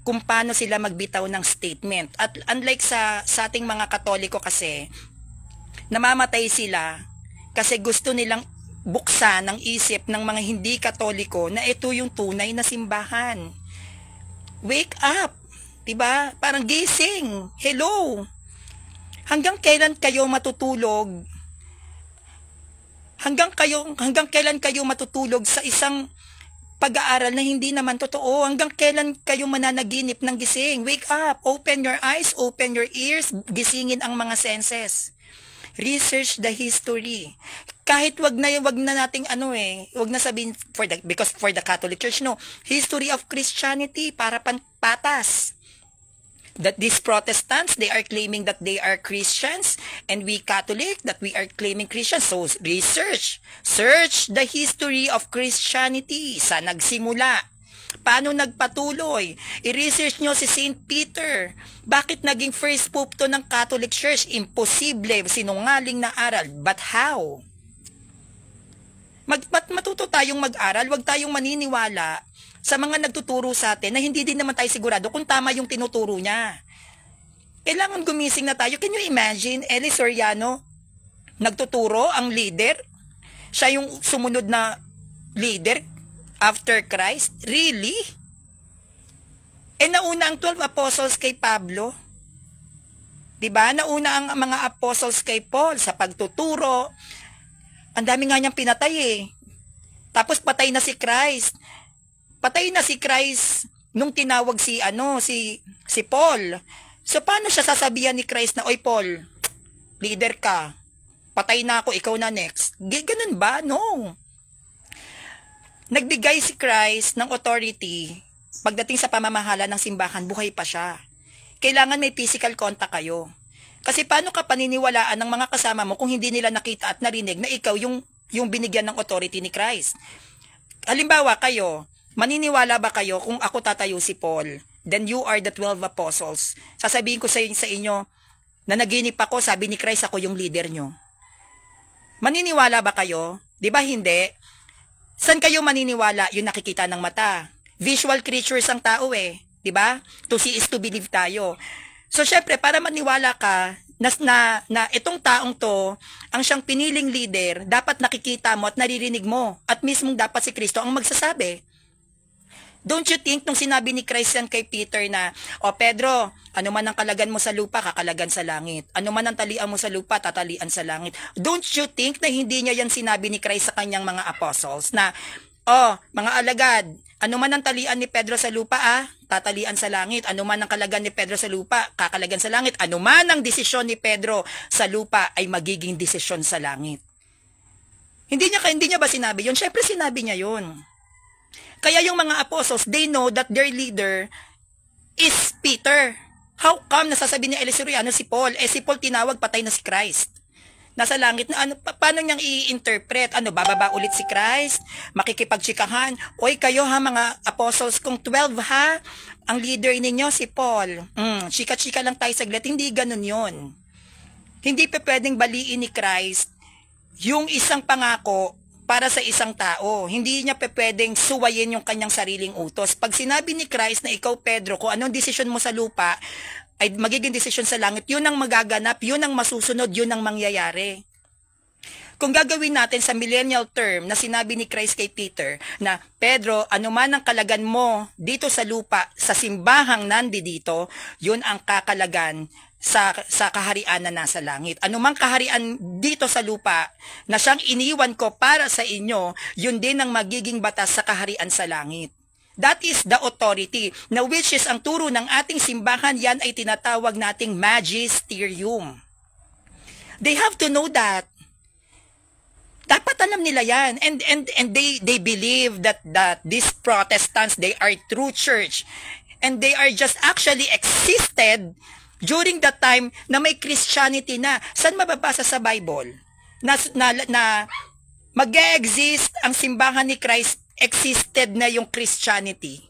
kung paano sila magbitaw ng statement. At unlike sa ating mga Katoliko kasi, namamatay sila kasi gusto nilang buksan ang isip ng mga hindi Katoliko na ito yung tunay na simbahan. Wake up! Diba? Parang gising. Hello! Hanggang kailan kayo matutulog? Hanggang kailan kayo matutulog sa isang pag-aaral na hindi naman totoo? Hanggang kailan kayo mananaginip ng gising? Wake up! Open your eyes, open your ears, gisingin ang mga senses. Research the history. Kahit wag na nating wag na sabihin because for the Catholic Church, no, history of Christianity para patas. That these Protestants, they are claiming that they are Christians, and we Catholic that we are claiming Christians. So search the history of Christianity. Sa nagsimula, paano nagpatuloy? I-research nyo si St. Peter. Bakit naging first pope to ng Catholic Church? Imposible, sinungaling na aral. But how? Matuto tayong mag-aral, wag tayong maniniwala sa mga nagtuturo sa atin na hindi din naman tayo sigurado kung tama yung tinuturo niya. Kailangan gumising na tayo. Can you imagine, Eli Soriano, nagtuturo, ang leader? Siya yung sumunod na leader after Christ? Really? Nauna ang 12 apostles kay Pablo. Diba? Nauna ang mga apostles kay Paul sa pagtuturo. Ang dami nga niyang pinatay Tapos patay na si Christ. Patay na si Christ nung tinawag si Paul. So paano siya sasabihan ni Christ na, "Oy Paul, leader ka. Patay na ako, ikaw na next." Ganun ba? No. Nagbigay si Christ ng authority pagdating sa pamamahala ng simbahan, buhay pa siya. Kailangan may physical contact kayo. Kasi paano ka paniniwalaan ng mga kasama mo kung hindi nila nakita at narinig na ikaw yung binigyan ng authority ni Christ? Halimbawa kayo, maniniwala ba kayo kung ako tatayo si Paul, then you are the 12 apostles? Sasabihin ko sa inyo, na naginip ako, sabi ni Christ, ako yung leader nyo. Maniniwala ba kayo? Di ba hindi? San kayo maniniwala? Yung nakikita ng mata. Visual creatures ang tao di ba? To see is to believe tayo. So, syempre, para maniwala ka na itong taong to, ang siyang piniling leader, dapat nakikita mo at naririnig mo. At mismong dapat si Kristo ang magsasabi. Don't you think nung sinabi ni Christ yan kay Peter na, "O Pedro, ano man ang kalagan mo sa lupa, kakalagan sa langit. Ano man ang talian mo sa lupa, tatalian sa langit." Don't you think na hindi niya yan sinabi ni Christ sa kanyang mga apostles na, mga alagad, ano man ang talian ni Pedro sa lupa, tatalian sa langit. Ano man ang kalagan ni Pedro sa lupa, kakalagan sa langit. Ano man ang desisyon ni Pedro sa lupa ay magiging desisyon sa langit. Hindi niya ba sinabi yun? Syempre sinabi niya yun. Kaya yung mga apostles, they know that their leader is Peter. How come nasasabi ni Eli Soriano si Paul? Si Paul tinawag, patay na si Christ. Nasa langit na paano niyang i-interpret? Bababa ulit si Christ? Makikipagchikahan? Oy kayo mga apostles, kung 12 ang leader ninyo si Paul. Chika-chika lang tayo saglit. Hindi ganun yon. Hindi pa pwedeng baliin ni Christ yung isang pangako para sa isang tao. Hindi niya pwedeng suwayin yung kanyang sariling utos. Pag sinabi ni Christ na ikaw, Pedro, kung anong desisyon mo sa lupa, ay magiging desisyon sa langit, yun ang magaganap, yun ang masusunod, yun ang mangyayari. Kung gagawin natin sa millennial term na sinabi ni Christ kay Peter na, "Pedro, ano man ang kalagan mo dito sa lupa, sa simbahang nandito, yun ang kakalagan sa kaharian na nasa langit. Ano mang kaharian dito sa lupa na siyang iniwan ko para sa inyo, yun din ang magiging batas sa kaharian sa langit." That is the authority, na which is ang turo ng ating simbahan, yan ay tinatawag nating magisterium. They have to know that. Dapat alam nila yan. And they believe that these Protestants, they are true church. And they are just actually existed During that time na may Christianity na, saan mababasa sa Bible? Na mag-exist ang simbahan ni Christ, existed na yung Christianity.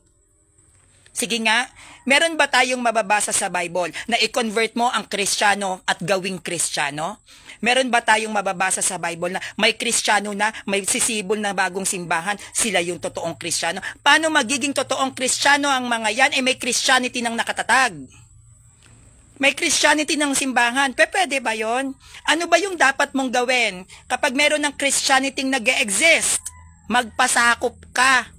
Sige nga, meron ba tayong mababasa sa Bible na i-convert mo ang Kristiyano at gawing Kristiyano? Meron ba tayong mababasa sa Bible na may Kristiyano na, may sisibol na bagong simbahan, sila yung totoong Kristiyano? Paano magiging totoong Kristiyano ang mga yan? May Christianity ng nakatatag. May Christianity ng simbahan. Pwede ba yon? Ano ba yung dapat mong gawin kapag meron ng Christianity nag-e-exist? Magpasakop ka.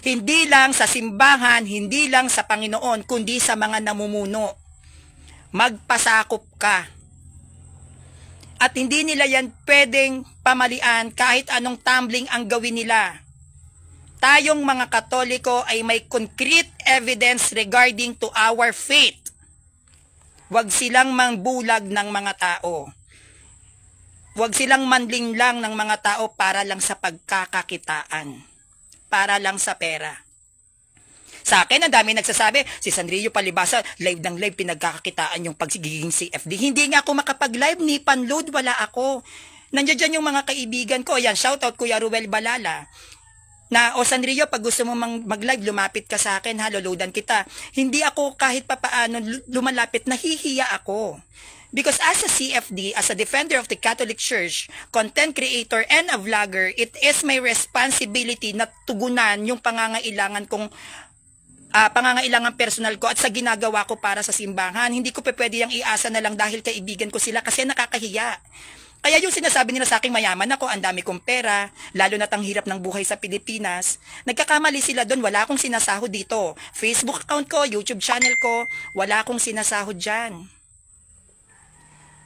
Hindi lang sa simbahan, hindi lang sa Panginoon, kundi sa mga namumuno. Magpasakop ka. At hindi nila yan pwedeng pamalian kahit anong tumbling ang gawin nila. Tayong mga Katoliko ay may concrete evidence regarding to our faith. Huwag silang mangbulag ng mga tao. Huwag silang manlinglang ng mga tao para lang sa pagkakakitaan. Para lang sa pera. Sa akin, ang dami nagsasabi, si Sanrio Palibasa, live ng live, pinagkakakitaan yung pagsigiging CFD. Hindi nga ako makapag-live, ni panload, wala ako. Nandiyan dyan yung mga kaibigan ko. Yan, shoutout Kuya Ruel Balala. Na, o Sanrio, pag gusto mo mag-live, lumapit ka sa akin, ha, loloadan kita. Hindi ako kahit papaano lumalapit, nahihiya ako. Because as a CFD, as a defender of the Catholic Church, content creator, and a vlogger, it is my responsibility na tugunan yung pangangailangan kong pangangailangan personal ko at sa ginagawa ko para sa simbahan. Hindi ko pwede yung iasa na lang dahil kaibigan ko sila kasi nakakahiya. Kaya yung sinasabi nila sa akin, mayaman ako, ang dami kong pera, lalo na't ang hirap ng buhay sa Pilipinas, nagkakamali sila doon, wala akong sinasahod dito. Facebook account ko, YouTube channel ko, wala akong sinasahod dyan.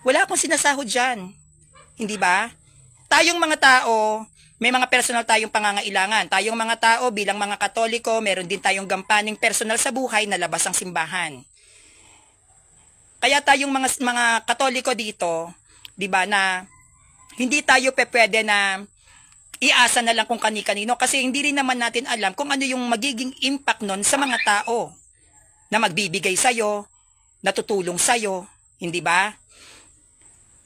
Wala akong sinasahod dyan. Hindi ba? Tayong mga tao, may mga personal tayong pangangailangan. Tayong mga tao, bilang mga Katoliko, meron din tayong gampaning personal sa buhay na labas ang simbahan. Kaya tayong mga Katoliko dito, di ba, na hindi tayo pwede na iasa na lang kung kani-kanino kasi hindi rin naman natin alam kung ano yung magiging impact nun sa mga tao na magbibigay sa'yo, natutulong sa'yo, hindi ba?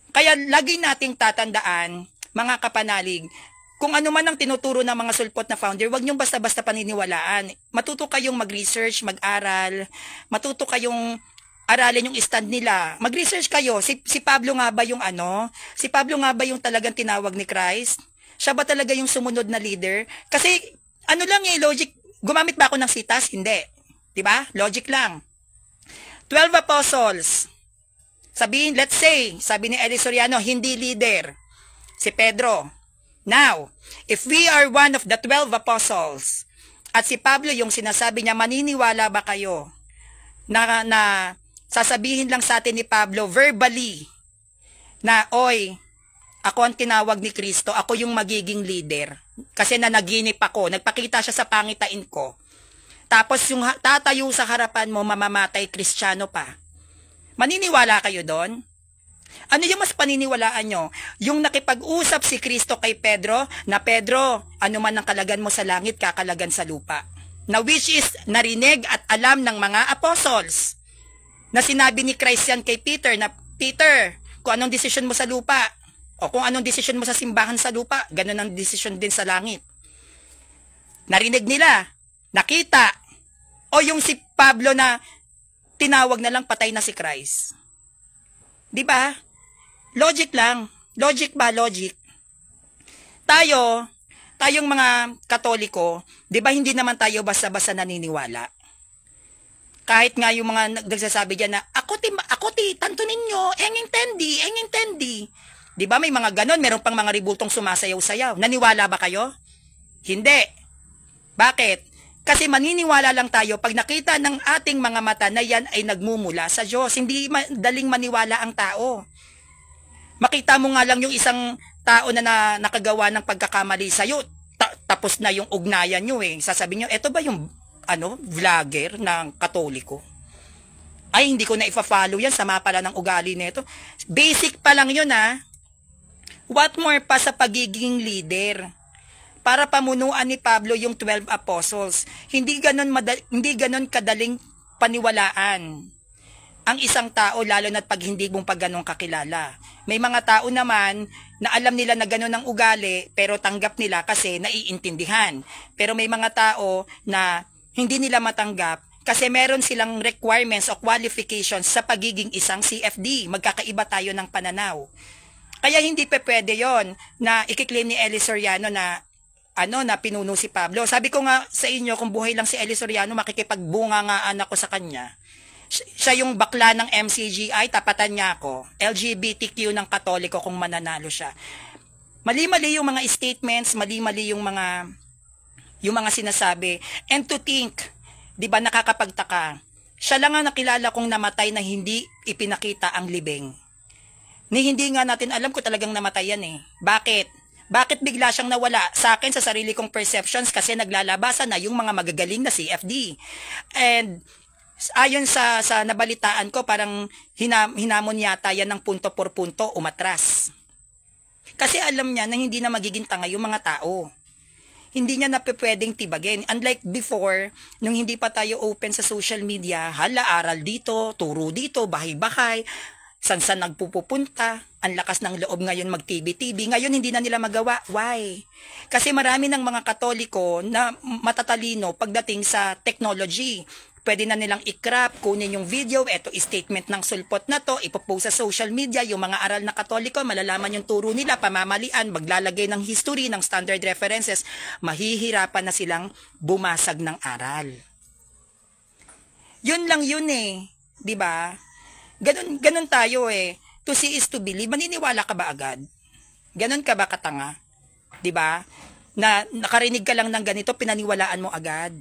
Kaya lagi nating tatandaan, mga kapanalig, kung ano man ang tinuturo ng mga sulpot na founder, huwag niyong basta-basta paniniwalaan. Matuto kayong mag-research, mag-aral, matuto kayong aralin yung stand nila. Mag-research kayo. Si Pablo nga ba yung ano? Si Pablo nga ba yung talagang tinawag ni Christ? Siya ba talaga yung sumunod na leader? Kasi ano lang logic. Gumamit ba ako ng sitas? Hindi. 'Di ba? Logic lang. 12 apostles. Sabihin, let's say, sabi ni Eli Soriano, hindi leader. Si Pedro. Now, if we are one of the 12 apostles, at si Pablo yung sinasabi niya, maniniwala ba kayo na sasabihin lang sa atin ni Pablo verbally na, oy, ako ang tinawag ni Kristo, ako yung magiging leader. Kasi nanaginip ako, nagpakita siya sa pangitain ko. Tapos yung tatayo sa harapan mo, mamamatay, Kristiyano pa. Maniniwala kayo doon? Ano yung mas paniniwalaan nyo? Yung nakipag-usap si Kristo kay Pedro, na Pedro, ano man ang kalagan mo sa langit, kakalagan sa lupa. Na which is narinig at alam ng mga apostles. Na sinabi ni Christ yan kay Peter, na Peter, kung anong desisyon mo sa lupa, o kung anong desisyon mo sa simbahan sa lupa, ganun ang desisyon din sa langit. Narinig nila, nakita, o yung si Pablo na tinawag na lang patay na si Christ. 'Di ba? Logic lang. Logic ba? Logic. Tayong mga Katoliko, 'di ba hindi naman tayo basta-basta naniniwala? Kahit nga yung mga nagsasabi diyan na ako ti tanto ninyo, enging tendi. 'Di ba may mga ganon, meron pang mga ribultong sumasayaw-sayaw. Naniwala ba kayo? Hindi. Bakit? Kasi maniniwala lang tayo pag nakita ng ating mga mata na yan ay nagmumula sa Diyos. Hindi daling maniwala ang tao. Makita mo nga lang yung isang tao na nakagawa ng pagkakamali sa'yo, tapos na yung ugnayan nyo eh. Sasabihin nyo, eto ba yung vlogger ng Katoliko? Ay, hindi ko na ifa-follow yan, sama pala ng ugali nito. Basic pa lang yun ha. What more pa sa pagiging leader? Para pamunuan ni Pablo yung 12 apostles. Hindi ganon kadaling paniwalaan. ang isang tao, lalo na't pag hindi mong pag ganun kakilala. May mga tao naman na alam nila na ganun ang ugali, pero tanggap nila kasi naiintindihan. Pero may mga tao na hindi nila matanggap kasi meron silang requirements o qualifications sa pagiging isang CFD. Magkakaiba tayo ng pananaw. Kaya hindi pa pwede yon na ikiklaim ni Eli Soriano na na pinuno si Pablo. Sabi ko nga sa inyo, kung buhay lang si Eli Soriano, makikipagbungangaan ako sa kanya. Siya yung bakla ng MCGI, tapatan niya ako. LGBTQ ng Katoliko kung mananalo siya. Mali-mali yung mga statements, mali-mali yung mga sinasabi. And to think, 'di ba, nakakapagtaka. Siya lang ang nakilala kong namatay na hindi ipinakita ang libing. Ni hindi nga natin alam kung talagang namatay yan eh. Bakit? Bakit bigla siyang nawala? Sa akin, sa sarili kong perceptions, kasi naglalabasan na yung mga magagaling na CFD. And ayon sa nabalitaan ko, parang hinamon yata yan ng punto por punto, umatras. Kasi alam niya na hindi na magiging tanga yung mga tao. Hindi niya na pwedeng tibagin. Unlike before, nung hindi pa tayo open sa social media, aral dito, turo dito, bahay-bahay, san-san nagpupunta, ang lakas ng loob ngayon mag-TV-TV. Ngayon hindi na nila magawa. Why? Kasi marami ng mga Katoliko na matatalino pagdating sa technology. Pwede na nilang i-crop, kunin yung video, eto statement ng sulpot na to, ipopost sa social media, yung mga aral na Katoliko, malalaman yung turo nila, pamamalian, maglalagay ng history, ng standard references, mahihirapan na silang bumasag ng aral. Yun lang yun eh, di ba? Ganun tayo eh. To see is to believe. Maniniwala ka ba agad? Ganun ka ba katanga? Di ba? Na nakarinig ka lang ng ganito, pinaniwalaan mo agad.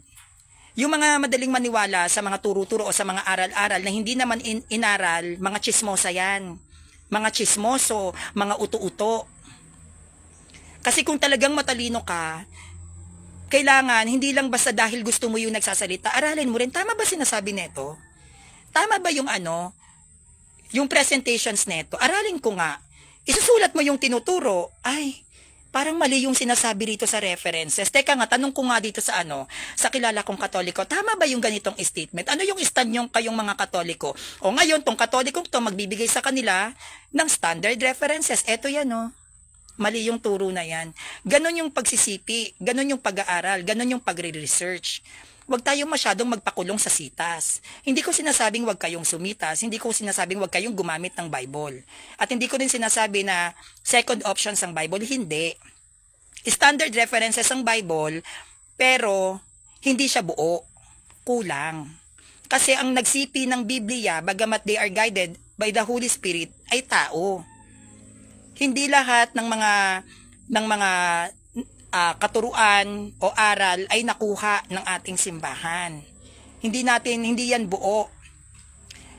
Yung mga madaling maniwala sa mga turo-turo o sa mga aral-aral na hindi naman inaral, mga chismosa yan. Mga chismoso, mga uto-uto. Kasi kung talagang matalino ka, kailangan, hindi lang basta dahil gusto mo yung nagsasalita, aralin mo rin, tama ba sinasabi neto? Tama ba yung yung presentations neto? Aralin ko nga. Isusulat mo yung tinuturo, ay, parang mali yung sinasabi rito sa references. Teka nga, tanong ko nga dito sa sa kilala kong Katoliko, tama ba yung ganitong statement? Ano yung stand yung kayong mga Katoliko? O ngayon, tong Katolikong to, magbibigay sa kanila ng standard references. Eto yan, mali yung turo na yan. Ganon yung pagsisipi, ganon yung pag-aaral, ganon yung pagre-research. Huwag tayong masyadong magpakulong sa sitas. Hindi ko sinasabing huwag kayong sumitas, hindi ko sinasabing huwag kayong gumamit ng Bible. At hindi ko rin sinasabi na second options ang Bible, hindi. Standard references ang Bible, pero hindi siya buo, kulang. Kasi ang nagsipi ng Biblia, bagamat they are guided by the Holy Spirit, ay tao. Hindi lahat ng mga katuruan o aral ay nakuha ng ating simbahan. Hindi yan buo.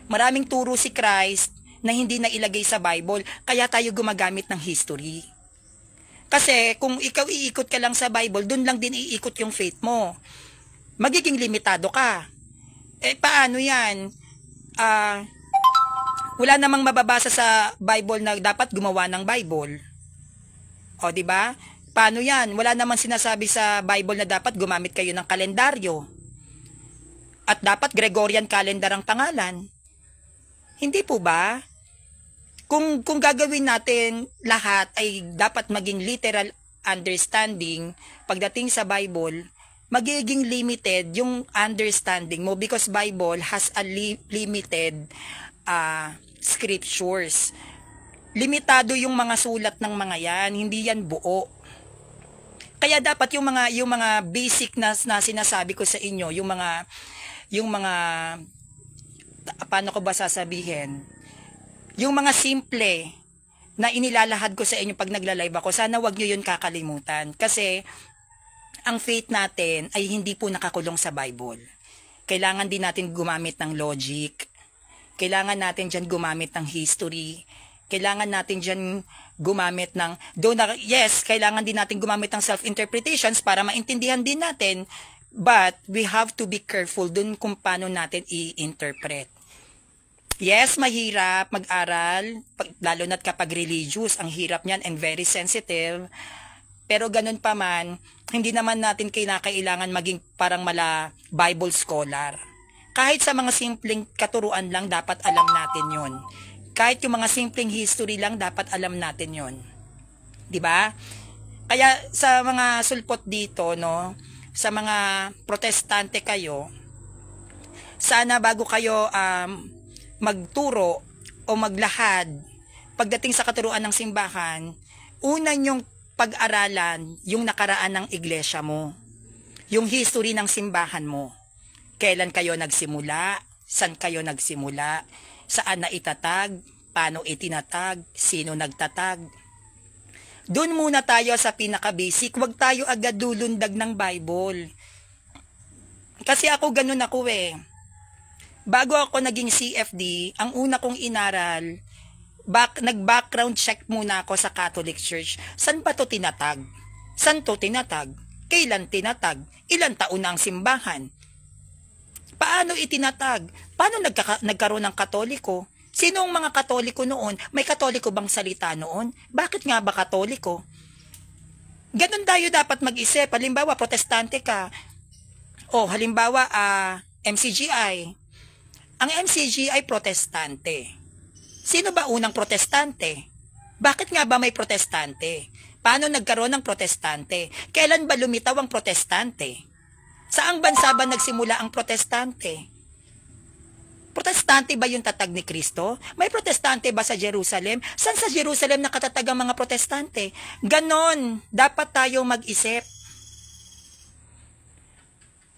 Maraming turo si Christ na hindi na ilagay sa Bible, kaya tayo gumagamit ng history. Kasi kung ikaw iikot ka lang sa Bible, dun lang din iikot yung faith mo. Magiging limitado ka. Paano yan? Wala namang mababasa sa Bible na dapat gumawa ng Bible. O, di ba? Paano yan? Wala namang sinasabi sa Bible na dapat gumamit kayo ng kalendaryo. At dapat Gregorian calendar ang pangalan. Hindi po ba? Kung gagawin natin lahat ay dapat maging literal understanding pagdating sa Bible, magiging limited yung understanding mo because Bible has a limited scriptures. Limitado yung mga sulat ng mga yan, hindi yan buo. Kaya dapat yung mga basic na sinasabi ko sa inyo, yung mga paano ko ba sasabihin? Yung mga simple na inilalahad ko sa inyo pag nagla-live ako, sana wag niyo yun kakalimutan. Kasi ang faith natin ay hindi po nakakulong sa Bible. Kailangan din natin gumamit ng logic. Kailangan natin dyan gumamit ng history. Kailangan natin dyan gumamit ng, kailangan din natin gumamit ng self-interpretations para maintindihan din natin, but we have to be careful dun kung paano natin i-interpret. Yes, mahirap mag-aral, lalo na't kapag religious, ang hirap niyan and very sensitive, pero ganun pa man, hindi naman natin kailangan maging parang mala Bible scholar. Kahit sa mga simpleng katuruan lang, dapat alam natin yon. Kahit yung mga simpleng history lang, dapat alam natin yon. 'Di ba? Kaya sa mga sulpot dito, no, sa mga protestante kayo, sana bago kayo magturo o maglahad pagdating sa katuruan ng simbahan, una nyong pag-aralan yung nakaraan ng iglesia mo, yung history ng simbahan mo. Kailan kayo nagsimula, saan kayo nagsimula, saan na itatag, paano itinatag, sino nagtatag. Doon muna tayo sa pinaka-basic, huwag tayo agad dulundag ng Bible. Kasi ako ganun ako eh. Bago ako naging CFD, ang una kong inaral, nag-background check muna ako sa Catholic Church. San ba to tinatag? San to tinatag? Kailan tinatag? Ilan taon na ang simbahan? Paano itinatag? Paano nagkaroon ng Katoliko? Sino ang mga Katoliko noon? May Katoliko bang salita noon? Bakit nga ba Katoliko? Ganun tayo dapat mag-isip. Halimbawa, protestante ka. O, halimbawa, MCGI. Ang MCGI protestante. Sino ba unang protestante? Bakit nga ba may protestante? Paano nagkaroon ng protestante? Kailan ba lumitaw ang protestante? Saang bansa ba nagsimula ang protestante? Protestante ba yung tatag ni Kristo? May protestante ba sa Jerusalem? Saan sa Jerusalem nakatatag ang mga protestante? Ganon, dapat tayong mag-isip.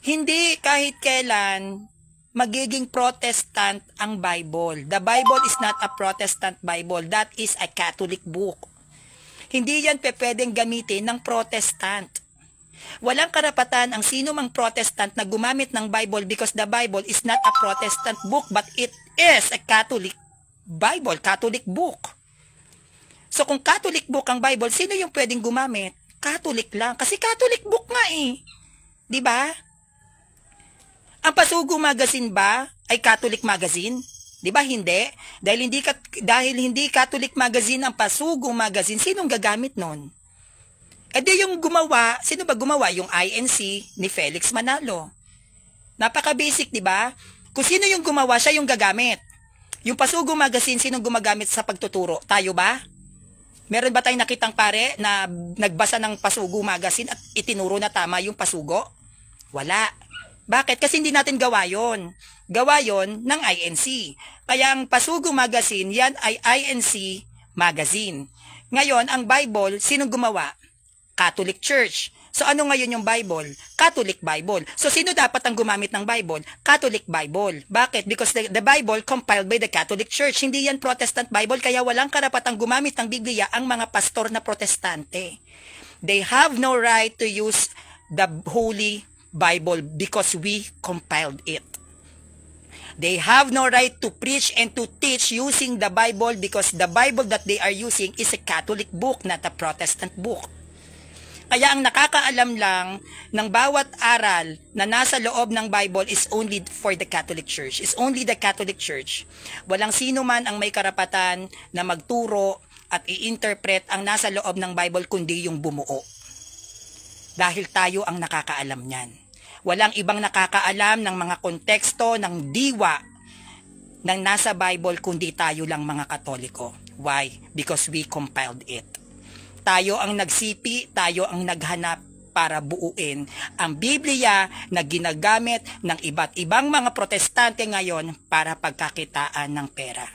Hindi kahit kailan magiging Protestant ang Bible. The Bible is not a Protestant Bible. That is a Catholic book. Hindi yan pwedeng gamitin ng Protestant. Walang karapatan ang sino mang Protestant na gumamit ng Bible because the Bible is not a Protestant book but it is a Catholic Bible, Catholic book. So kung Catholic book ang Bible, sino yung pwedeng gumamit? Catholic lang. Kasi Catholic book nga eh. 'Di ba? Ang Pasugo Magazine ba ay Catholic magazine? 'Di ba hindi? Dahil hindi Catholic magazine ang Pasugo Magazine, sinong gagamit nun? E di yung gumawa, sino ba gumawa? Yung INC ni Felix Manalo. Napaka-basic, 'di ba? Kung sino yung gumawa, siya yung gagamit. Yung Pasugo Magazine, sinong gumagamit sa pagtuturo? Tayo ba? Meron ba tayong nakitang pare na nagbasa ng Pasugo Magazine at itinuro na tama yung Pasugo? Wala. Bakit? Kasi hindi natin gawa yon. Gawa yon ng INC. Kaya ang Pasugo Magazine, yan ay INC Magazine. Ngayon, ang Bible, sinong gumawa? Catholic Church. So ano ngayon yung Bible? Catholic Bible. So sino dapat ang gumamit ng Bible? Catholic Bible. Bakit? Because the Bible compiled by the Catholic Church. Hindi yan Protestant Bible, kaya walang karapatang gumamit ng Biblia ang mga pastor na protestante. They have no right to use the Holy Bible because we compiled it. They have no right to preach and to teach using the Bible because the Bible that they are using is a Catholic book, not a Protestant book. Kaya ang nakakaalam lang ng bawat aral na nasa loob ng Bible is only for the Catholic Church. Is only the Catholic Church. Walang sino man ang may karapatan na magturo at i-interpret ang nasa loob ng Bible kundi yung bumuo. Dahil tayo ang nakakaalam niyan. Walang ibang nakakaalam ng mga konteksto ng diwa ng nasa Bible kundi tayo lang mga Katoliko. Why? Because we compiled it. Tayo ang nagsipi, tayo ang naghanap para buuin ang Biblia na ginagamit ng iba't ibang mga protestante ngayon para pagkakitaan ng pera.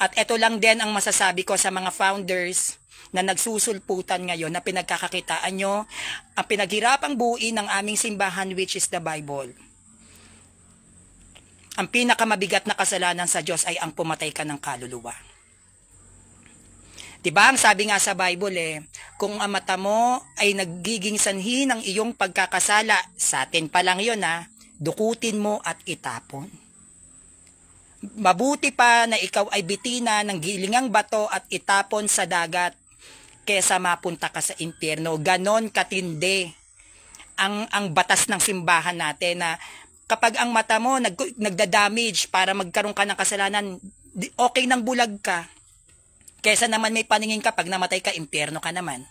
At ito lang din ang masasabi ko sa mga founders na nagsusulputan ngayon na pinagkakakitaan nyo ang pinaghirapang buuin ng aming simbahan which is the Bible. Ang pinakamabigat na kasalanan sa Diyos ay ang pumatay ka ng kaluluwa. Diba, ang sabi nga sa Bible kung ang mata mo ay nagiging sanhi ng iyong pagkakasala, sa atin pa lang yun dukutin mo at itapon. Mabuti pa na ikaw ay bitina ng gilingang bato at itapon sa dagat kesa mapunta ka sa impyerno. Ganon katindi ang batas ng simbahan natin na kapag ang mata mo nagda-damage para magkaroon ka ng kasalanan, okay nang bulag ka. Kesa naman may paningin ka, pag namatay ka, impyerno ka naman.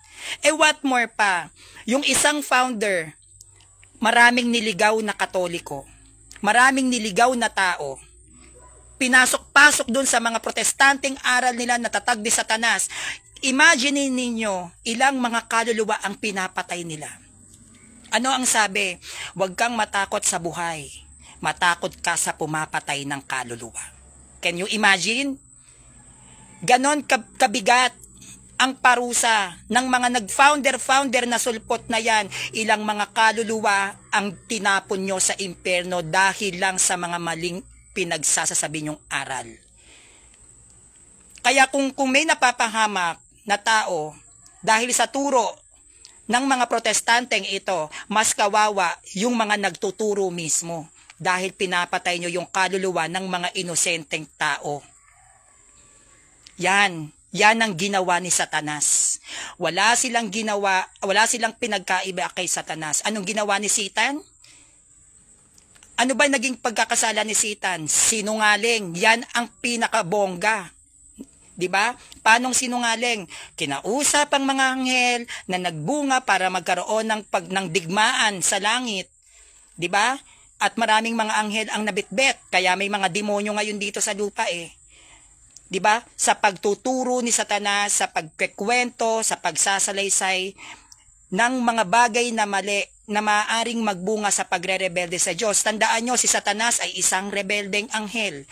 What more pa, yung isang founder, maraming niligaw na Katoliko. maraming niligaw na tao. Pinasok-pasok dun sa mga protestanteng aral nila na tatag ni Satanas. Imagine ninyo, ilang mga kaluluwa ang pinapatay nila. Ano ang sabi? Huwag kang matakot sa buhay. Matakot ka sa pumapatay ng kaluluwa. Can you imagine? Ganon kabigat ang parusa ng mga nag-founder na sulpot na yan. Ilang mga kaluluwa ang tinapon nyo sa impyerno dahil lang sa mga maling pinagsasasabi nyong aral. Kaya kung may napapahamak na tao dahil sa turo ng mga protestanteng ito, mas kawawa yung mga nagtuturo mismo dahil pinapatay nyo yung kaluluwa ng mga inosenteng tao. Yan ang ginawa ni Satanas. Wala silang pinagkaiba kay Satanas. Anong ginawa ni Satan? Ano ba naging pagkakasala ni Satan? Sinungaling. Yan ang pinakabongga. 'Di ba? Paanong sinungaling? Kinausap ang mga anghel na nagbunga para magkaroon ng digmaan sa langit. 'Di ba? At maraming mga anghel ang nabitbit, kaya may mga demonyo ngayon dito sa lupa eh. 'Di ba? Sa pagtuturo ni Satanas, sa pagkukwento, sa pagsasalaysay ng mga bagay na mali na maaaring magbunga sa pagre-rebelde sa Diyos. Tandaan nyo, si Satanas ay isang rebeldeng anghel.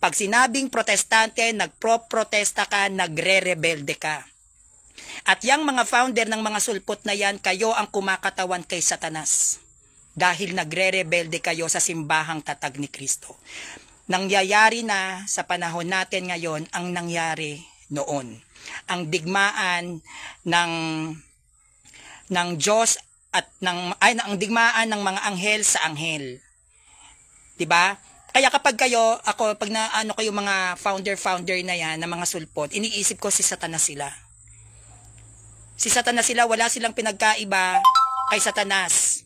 Pag sinabing protestante, nagpro-protesta ka, nagre-rebelde ka. At yung mga founder ng mga sulpot na yan, kayo ang kumakatawan kay Satanas. Dahil nagre-rebelde kayo sa simbahang tatag ni Kristo. Nangyayari na sa panahon natin ngayon ang nangyari noon. Ang digmaan ng Diyos at ang digmaan ng mga anghel sa anghel. 'Di ba? Kaya kapag pag naano kayo mga founder na yan, na mga sulpot, iniisip ko si Satanas sila. Si Satanas sila, wala silang pinagkaiba kay Satanas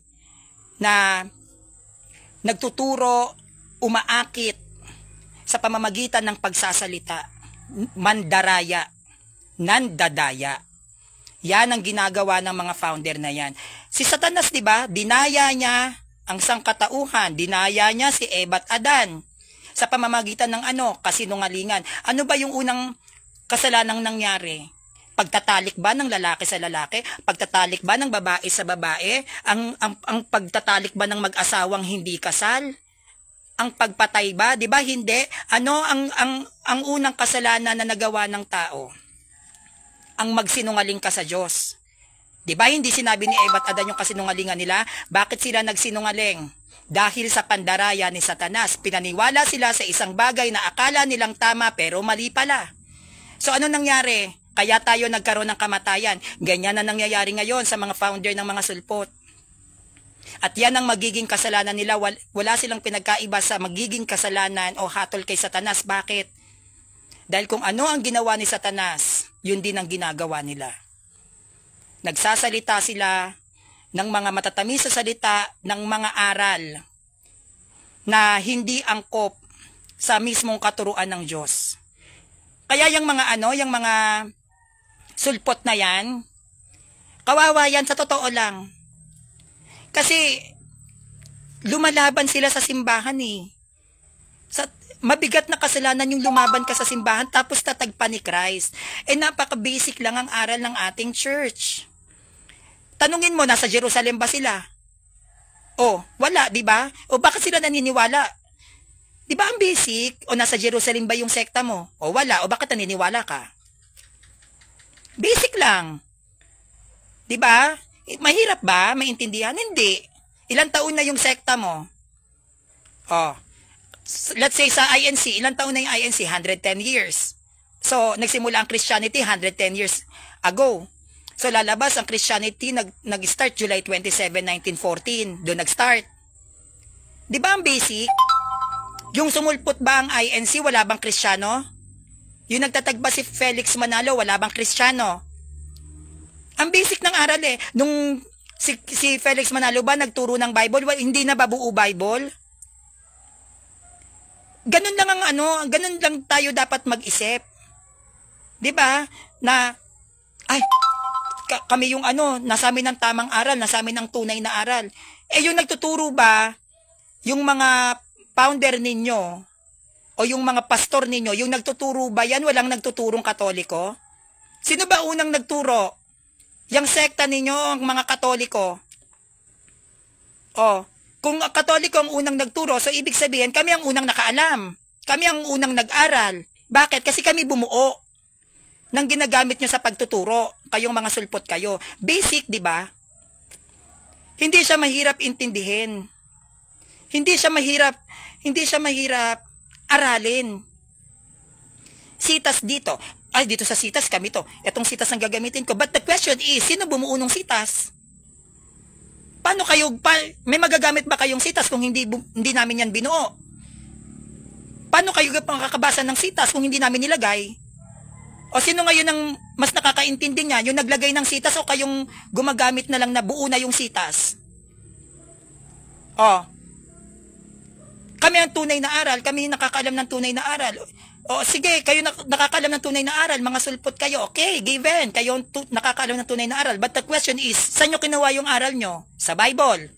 na nagtuturo, umaakit sa pamamagitan ng pagsasalita, mandaraya, nandadaya. Yan ang ginagawa ng mga founder na yan. Si Satanas, di ba, dinaya niya ang sangkatauhan, dinaya niya si Eva at Adan sa pamamagitan ng kasinungalingan. Ano ba yung unang kasalanang nangyari? Pagtatalik ba ng lalaki sa lalaki? Pagtatalik ba ng babae sa babae? Ang pagtatalik ba ng mag-asawang hindi kasal? Ang pagpatay ba? Di ba hindi? Ano ang unang kasalanan na nagawa ng tao? Ang magsinungaling ka sa Diyos. Di ba hindi sinabi ni Eva at Adan yung kasinungalingan nila? Bakit sila nagsinungaling? Dahil sa pandaraya ni Satanas, pinaniwala sila sa isang bagay na akala nilang tama pero mali pala. So ano nangyari? Kaya tayo nagkaroon ng kamatayan. Ganyan na nangyayari ngayon sa mga founder ng mga sulpot. At yan ang magiging kasalanan nila. Wala silang pinagkaiba sa magiging kasalanan o hatol kay Satanas. Bakit? Dahil kung ano ang ginawa ni Satanas, yun din ang ginagawa nila. Nagsasalita sila ng mga matatamis sa salita ng mga aral na hindi angkop sa mismong katuruan ng Diyos. Kaya yung mga sulpot na yan, kawawa yan sa totoo lang. Kasi lumalaban sila sa simbahan eh. Mabigat na kasalanan yung lumaban ka sa simbahan tapos tatagpa ni Christ. Napaka-basic lang ang aral ng ating church. Tanungin mo, nasa Jerusalem ba sila? Wala, di ba? Bakit sila naniniwala? Di ba ang basic? Nasa Jerusalem ba yung sekta mo? Wala. Bakit naniniwala ka? Basic lang. Di ba? Mahirap ba? Maintindihan? Hindi. Ilang taon na yung sekta mo? Let's say sa INC, ilang taon na yung INC? 110 years. So, nagsimula ang Christianity 110 years ago. So, lalabas ang Christianity, nag-start July 27, 1914. Doon nag-start. Di ba ang basic? Yung sumulpot ba ang INC, wala bang Kristiyano? Yung nagtatagba si Felix Manalo, wala bang Kristiyano? Ang basic ng aral eh. Nung si Felix Manalo ba nagturo ng Bible? Hindi na ba buo Bible? Ganun lang ganun lang tayo dapat mag-isip. 'Di ba? Na kami yung nasa amin ng tamang aral, nasa amin ng tunay na aral. Yung nagtuturo ba, yung mga founder ninyo o yung mga pastor ninyo, yung nagtuturo ba yan? Walang nagtuturong Katoliko? Sino ba unang nagturo? Yang sekta ninyo, ang mga Katoliko. Kung Katoliko ang unang nagturo, so ibig sabihin, kami ang unang nakaalam. Kami ang unang nag-aral. Bakit? Kasi kami bumuo ng ginagamit nyo sa pagtuturo. Kayong mga sulpot kayo. Basic, di ba? Hindi siya mahirap intindihin. Hindi siya mahirap aralin. Sitas dito. Ay, dito sa sitas kami to. Etong sitas ang gagamitin ko. But the question is, sino bumuo ng sitas? Paano kayo, may magagamit ba kayong sitas kung hindi namin yan binuo? Paano kayo makakabasa ng sitas kung hindi namin nilagay? O sino ngayon ang mas nakakaintindi niya? Yung naglagay ng sitas o kayong gumagamit na lang na buo na yung sitas? Kami ang tunay na aral. Kami nakakaalam ng tunay na aral. Sige, kayo nakakaalam ng tunay na aral. Mga sulpot kayo. Okay, given. Kayo nakakaalam ng tunay na aral. But the question is, saan nyo kinuha yung aral nyo? Sa Bible.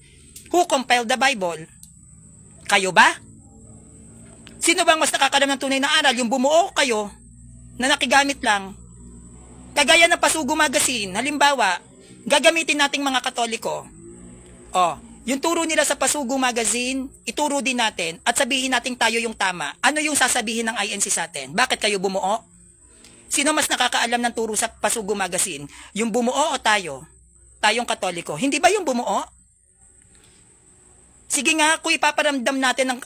Who compiled the Bible? Kayo ba? Sino bang mas nakakaalam ng tunay na aral? Yung bumuo kayo na nakigamit lang? Kagaya ng Pasugo Magazine. Halimbawa, gagamitin nating mga Katoliko. Yung turo nila sa Pasugo Magazine, ituro din natin at sabihin natin tayo yung tama. Ano yung sasabihin ng INC sa atin? Bakit kayo bumuo? Sino mas nakakaalam ng turo sa Pasugo Magazine? Yung bumuo o tayo? Tayong Katoliko. Hindi ba yung bumuo? Sige nga, kung ipaparamdam natin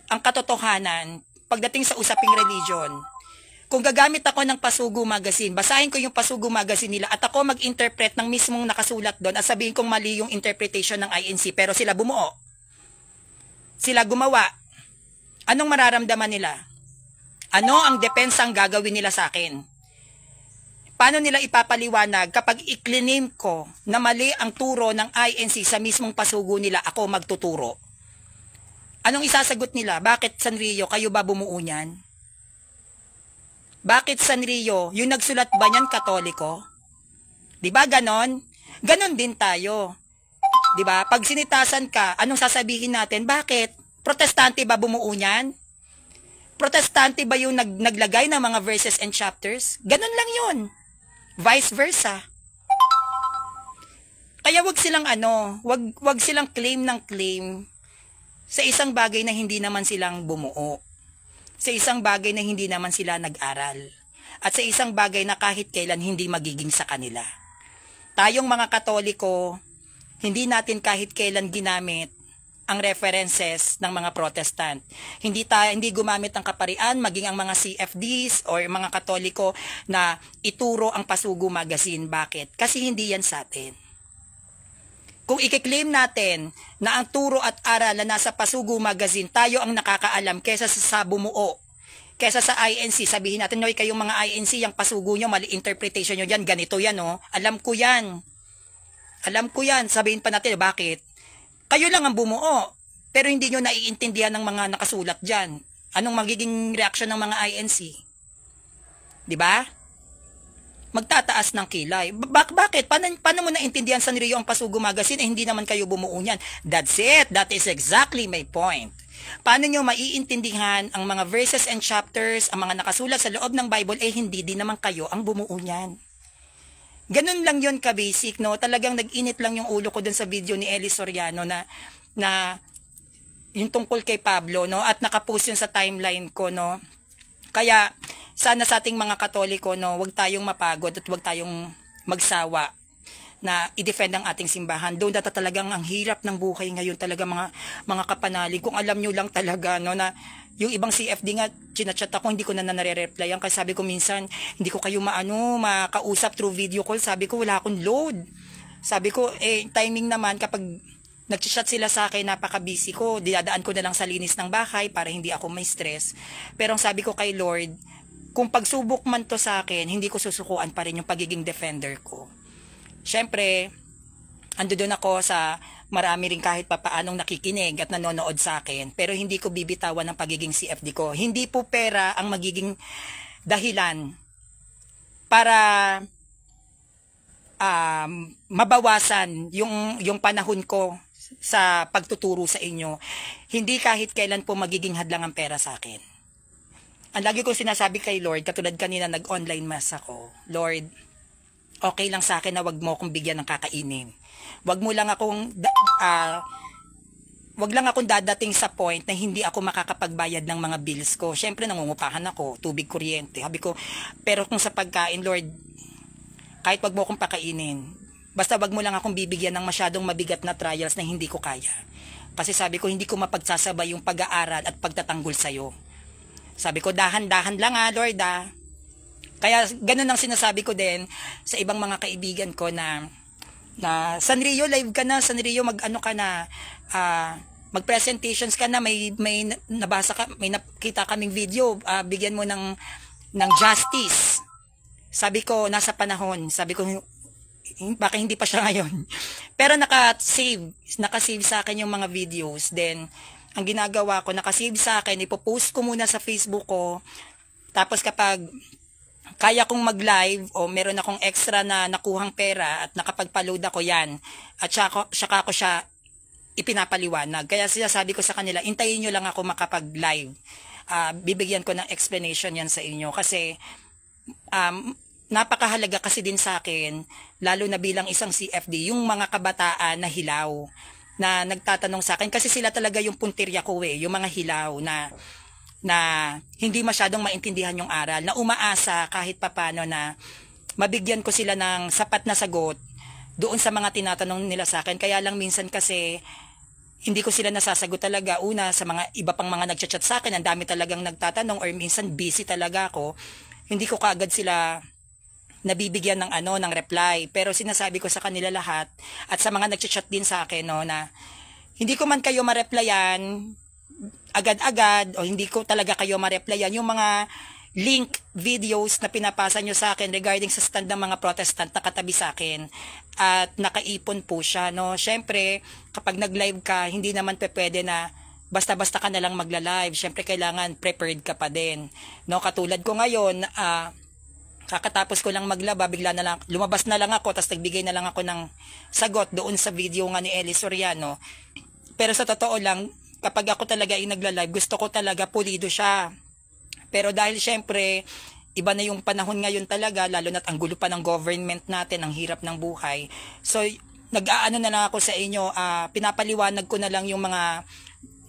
ang katotohanan pagdating sa usaping religion. Kung gagamit ako ng Pasugo Magazine, basahin ko yung Pasugo Magazine nila at ako mag-interpret ng mismong nakasulat doon at sabihin kong mali yung interpretation ng INC, pero sila bumuo. Sila gumawa. Anong mararamdaman nila? Ano ang depensang gagawin nila sa akin? Paano nila ipapaliwanag kapag i-claim ko na mali ang turo ng INC sa mismong pasugo nila, ako magtuturo? Anong isasagot nila? Bakit Sanrio, kayo ba bumuo niyan? Bakit Sanrio, yung nagsulat ba niyan Katoliko? Di ba ganon? Ganon din tayo. Di ba? Pag sinitasan ka, anong sasabihin natin? Bakit? Protestante ba bumuo niyan? Protestante ba yung naglagay ng mga verses and chapters? Ganon lang yun. Vice versa. Kaya wag silang claim ng claim sa isang bagay na hindi naman silang bumuo. Sa isang bagay na hindi naman sila nag-aral. At sa isang bagay na kahit kailan hindi magiging sa kanila. Tayong mga Katoliko, hindi natin kahit kailan ginamit ang references ng mga Protestant. Hindi gumamit ang kaparian, maging ang mga CFDs or mga Katoliko na ituro ang Pasugo Magazine. Bakit? Kasi hindi yan sa atin. Kung i-claim natin na ang turo at aral na nasa Pasugo Magazine, tayo ang nakakaalam kesa sa bumuo, kesa sa INC, sabihin natin, no, kayong mga INC, yung Pasugo nyo, mali interpretation nyo dyan, ganito yan, no? Alam ko yan. Sabihin pa natin, bakit? Kayo lang ang bumuo, pero hindi nyo naiintindihan ng mga nakasulat dyan. Anong magiging reaksyon ng mga INC? Diba? Magtataas ng kilay. Bakit? Paano mo naintindihan Sanrio ang Pasugo Magazine hindi naman kayo bumuo niyan? That's it. That is exactly my point. Paano nyo maiintindihan ang mga verses and chapters, ang mga nakasulat sa loob ng Bible, hindi din naman kayo ang bumuo niyan. Ganun lang yun ka-basic, no? Talagang nag-init lang yung ulo ko dun sa video ni Eli Soriano na yung tungkol kay Pablo, no? At nakapost yun sa timeline ko, no? Kaya, sana sa ating mga Katoliko, no, huwag tayong mapagod at huwag tayong magsawa na i-defend ang ating simbahan. Doon talagang ang hirap ng buhay ngayon talaga mga kapanalig. Kung alam nyo lang talaga, no, na yung ibang CFD nga, chinachat ako, hindi ko na nare-replyan. Kasi sabi ko minsan, hindi ko kayo makausap through video call. Sabi ko, wala akong load. Sabi ko, timing naman kapag nag-chat sila sa akin, napaka-busy ko. Dinadaan ko na lang sa linis ng bahay para hindi ako may stress. Pero ang sabi ko kay Lord, kung pagsubok man to sa akin, hindi ko susukuan pa rin yung pagiging defender ko. Siyempre, ando doon ako sa marami rin kahit papaanong nakikinig at nanonood sa akin. Pero hindi ko bibitawan ng pagiging CFD ko. Hindi po pera ang magiging dahilan para mabawasan yung panahon ko sa pagtuturo sa inyo. Hindi kahit kailan po magiging hadlang ang pera sa akin. Ang lagi kong sinasabi kay Lord, katulad kanina nag-online mass ako, Lord, okay lang sa akin na wag mo akong bigyan ng kakainin. Wag lang akong dadating sa point na hindi ako makakapagbayad ng mga bills ko. Siyempre nangungupahan ako, tubig, kuryente. Sabi ko, pero kung sa pagkain, Lord, kahit wag mo akong pakainin, basta wag mo lang akong bibigyan ng masyadong mabigat na trials na hindi ko kaya. Kasi sabi ko, hindi ko mapagsasabay yung pag-aaral at pagtatanggol sa'yo. Sabi ko, dahan-dahan lang Lord Kaya ganun ang sinasabi ko din sa ibang mga kaibigan ko na Sanrio, live ka na, Sanrio, mag-ano ka na, mag-presentations ka na, may nabasa ka, may nakita kaming video, bigyan mo ng justice. Sabi ko, nasa panahon, sabi ko, baka hindi pa siya ngayon. Pero naka-save sa akin yung mga videos. Then, ang ginagawa ko, naka-save sa akin, ipopost ko muna sa Facebook ko, tapos kapag kaya kong mag-live o meron akong extra na nakuhang pera at nakapagpa-load ako yan at saka ko siya ipinapaliwanag. Kaya sinasabi ko sa kanila, intayin nyo lang ako makapag-live. Bibigyan ko ng explanation yan sa inyo kasi napakahalaga kasi din sa akin, lalo na bilang isang CFD, yung mga kabataan na hilaw na nagtatanong sa akin kasi sila talaga yung puntirya ko yung mga hilaw na hindi masyadong maintindihan yung aral, na umaasa kahit papano na mabigyan ko sila ng sapat na sagot doon sa mga tinatanong nila sa akin. Kaya lang minsan kasi hindi ko sila nasasagot talaga. Una, sa mga iba pang mga nagchat-chat sa akin, ang dami talagang nagtatanong or minsan busy talaga ako, hindi ko kaagad sila nabibigyan ng reply. Pero sinasabi ko sa kanila lahat at sa mga nagchat-chat din sa akin na hindi ko man kayo ma-replyan agad-agad o hindi ko talaga kayo ma-replyan yung mga link videos na pinapasa nyo sa akin regarding sa stand ng mga Protestant na katabi sa akin at nakaipon po siya. Syempre, kapag nag-live ka, hindi naman pwede na basta-basta ka na lang magla-live. Syempre, kailangan prepared ka pa din. Katulad ko ngayon, kakatapos ko lang maglaba, bigla na lang, lumabas na lang ako, tapos nagbigay na lang ako ng sagot doon sa video nga ni Eli Soriano. Pero sa totoo lang, kapag ako talaga ay nagla-live, gusto ko talaga pulido siya. Pero dahil syempre, iba na yung panahon ngayon talaga, lalo na't ang gulo pa ng government natin, ang hirap ng buhay. So, nag-aano na lang ako sa inyo, pinapaliwanag ko na lang yung mga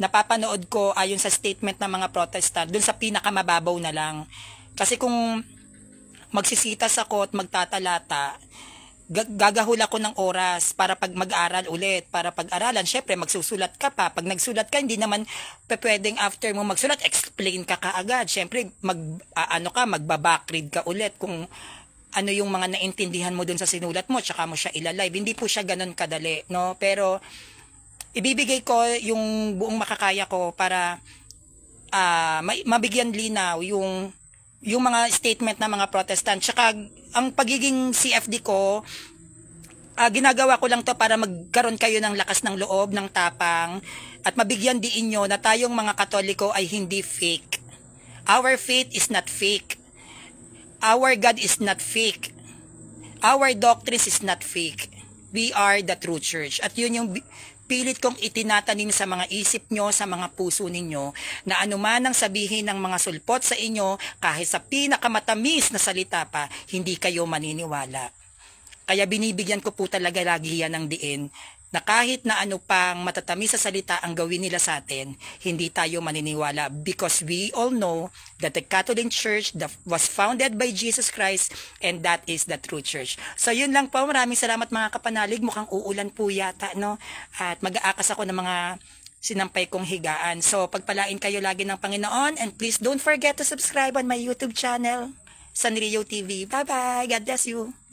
napapanood ko ayon sa statement ng mga Protestant, dun sa pinakamababaw na lang. Kasi kung magsisitas ako at magtatalata, gagahol ako ng oras para pag mag-aral ulit, para pag-aralan, syempre magsusulat ka pa. Pag nagsulat ka, hindi naman pwedeng after mo magsulat, explain ka kaagad. Syempre, magbabackread ka ulit kung ano yung mga naintindihan mo dun sa sinulat mo, tsaka mo siya ilalive. Hindi po siya ganun kadali, Pero, ibibigay ko yung buong makakaya ko para mabigyan linaw yung mga statement ng mga Protestant. Tsaka ang pagiging CFD ko, ginagawa ko lang to para magkaroon kayo ng lakas ng loob, ng tapang, at mabigyan din inyo na tayong mga Katoliko ay hindi fake. Our faith is not fake. Our God is not fake. Our doctrines is not fake. We are the true church. At yun yung pilit kong itinatanim sa mga isip nyo, sa mga puso ninyo, na anuman ang sabihin ng mga sulpot sa inyo, kahit sa pinakamatamis na salita pa, hindi kayo maniniwala. Kaya binibigyan ko po talaga lagi yan ng diin, na kahit na ano pang matatamis sa salita ang gawin nila sa atin, hindi tayo maniniwala because we all know that the Catholic Church was founded by Jesus Christ and that is the true church. So yun lang po, maraming salamat mga kapanalig, mukhang uulan po yata, At mag-aakas ako ng mga sinampay kong higaan. So pagpalain kayo lagi ng Panginoon and please don't forget to subscribe on my YouTube channel, Sanrio TV. Bye-bye! God bless you!